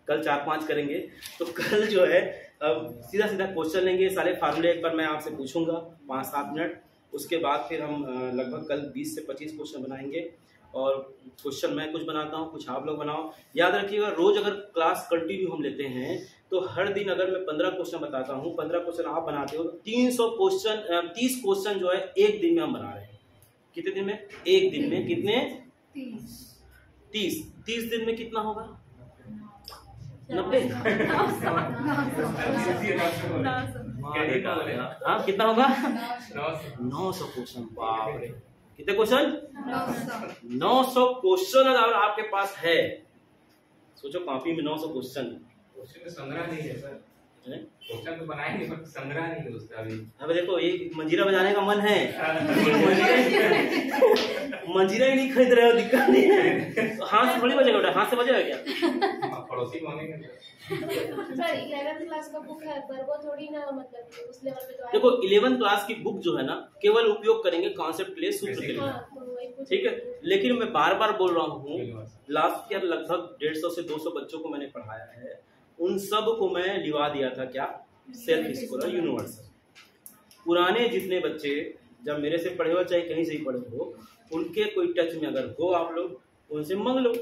कल 4-5 करेंगे। तो कल जो है अब सीधा सीधा क्वेश्चन लेंगे, सारे फार्मूले एक बार मैं आपसे पूछूंगा 5-7 मिनट, उसके बाद फिर हम लगभग कल 20 से 25 क्वेश्चन बनाएंगे। और क्वेश्चन मैं कुछ बनाता हूँ, कुछ आप लोग बनाओ। याद रखिएगा रोज अगर क्लास कंटिन्यू हम लेते हैं तो हर दिन अगर मैं 15 क्वेश्चन बताता हूँ, 15 क्वेश्चन आप बनाते हो, 300 क्वेश्चन 30 क्वेश्चन जो है एक दिन में हम बना रहे हैं। कितने दिन में? एक दिन में कितने? 30 दिन में कितना होगा? 90। हाँ कितना होगा? 900 क्वेश्चन। बाप रे, कितने क्वेश्चन? 900 क्वेश्चन अगर आपके पास है, सोचो कॉपी में 900 क्वेश्चन। क्वेश्चन संग्रह नहीं है सर, क्वेश्चन तो बनाएंगे पर संग्रह नहीं है उसका अभी। अब देखो एक मंजीरा बजाने का मन है, मंजीरा ही नहीं खरीद रहे हो, दिक्कत नहीं है। तो हाथ से थोड़ी बजेगा बेटा, हाथ से बजेगा क्या? पड़ोसी मांगेंगे सर 11th क्लास का बुक है पर वो थोड़ी ना मतलब उस लेवल पे तो देखो 11th क्लास की बुक जो है ना केवल उपयोग करेंगे कॉन्सेप्ट ले, सूत्र के लिए, तो ठीक है। लेकिन मैं बार बार बोल रहा हूँ, लास्ट ईयर लगभग 150 से 200 बच्चों को मैंने पढ़ाया है, उन सब को मैं लिवा दिया था क्या? Self scholar universal. पुराने जितने बच्चे जब मेरे से पढ़े हो चाहे कहीं से ही पढ़े हो, उनके कोई टच में अगर हो आप लोग उनसे मांग लो,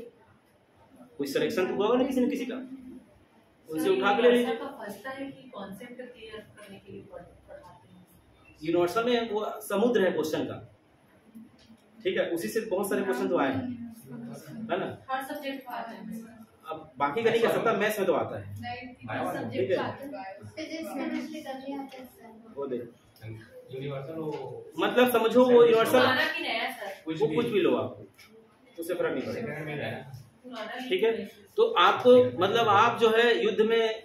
कोई सिलेक्शन तो होगा ना किसी न किसी का, उनसे उठा के ले लीजिए। यूनिवर्सल में वो समुद्र है क्वेश्चन का, ठीक है, उसी से बहुत सारे क्वेश्चन तो आए हैं, है ना। हर सब्जेक्ट का आता है। अब बाकी का नहीं कर सकता, मैथ्स में तो आता है, ठीक है। वो दे यूनिवर्सल मतलब समझो वो यूनिवर्सल कुछ भी लो आप, उससे फर्क नहीं पड़ेगा, नहीं। ठीक है। तो आप मतलब आप जो है युद्ध में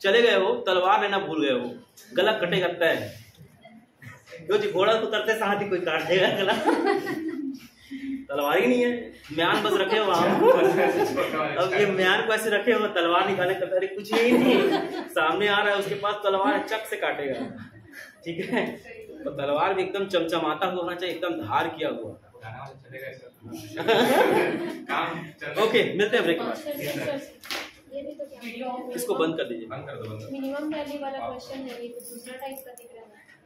चले गए हो, तलवार लेना भूल गए हो, गला कटेगा तय। जो जी घोड़ा को उतरते साथ ही कोई काट देगा गला, तलवार ही नहीं है, म्यान बस रखे हो वहां। अब ये म्यान को ऐसे रखे हो, तलवार निकालने का अरे कुछ ही नहीं, सामने आ रहा है उसके पास तलवार है, चक से काटेगा, ठीक है। तो तलवार भी एकदम चमचमाता होना चाहिए, एकदम धार किया हुआ। ओके, मिलते हैं ब्रेक के बाद। ये भी तो क्या इसको बंद कर दीजिए, बंद कर दो। मिनिमम वैल्यू वाला क्वेश्चन है, ये कुछ दूसरा टाइप का दिख रहा है।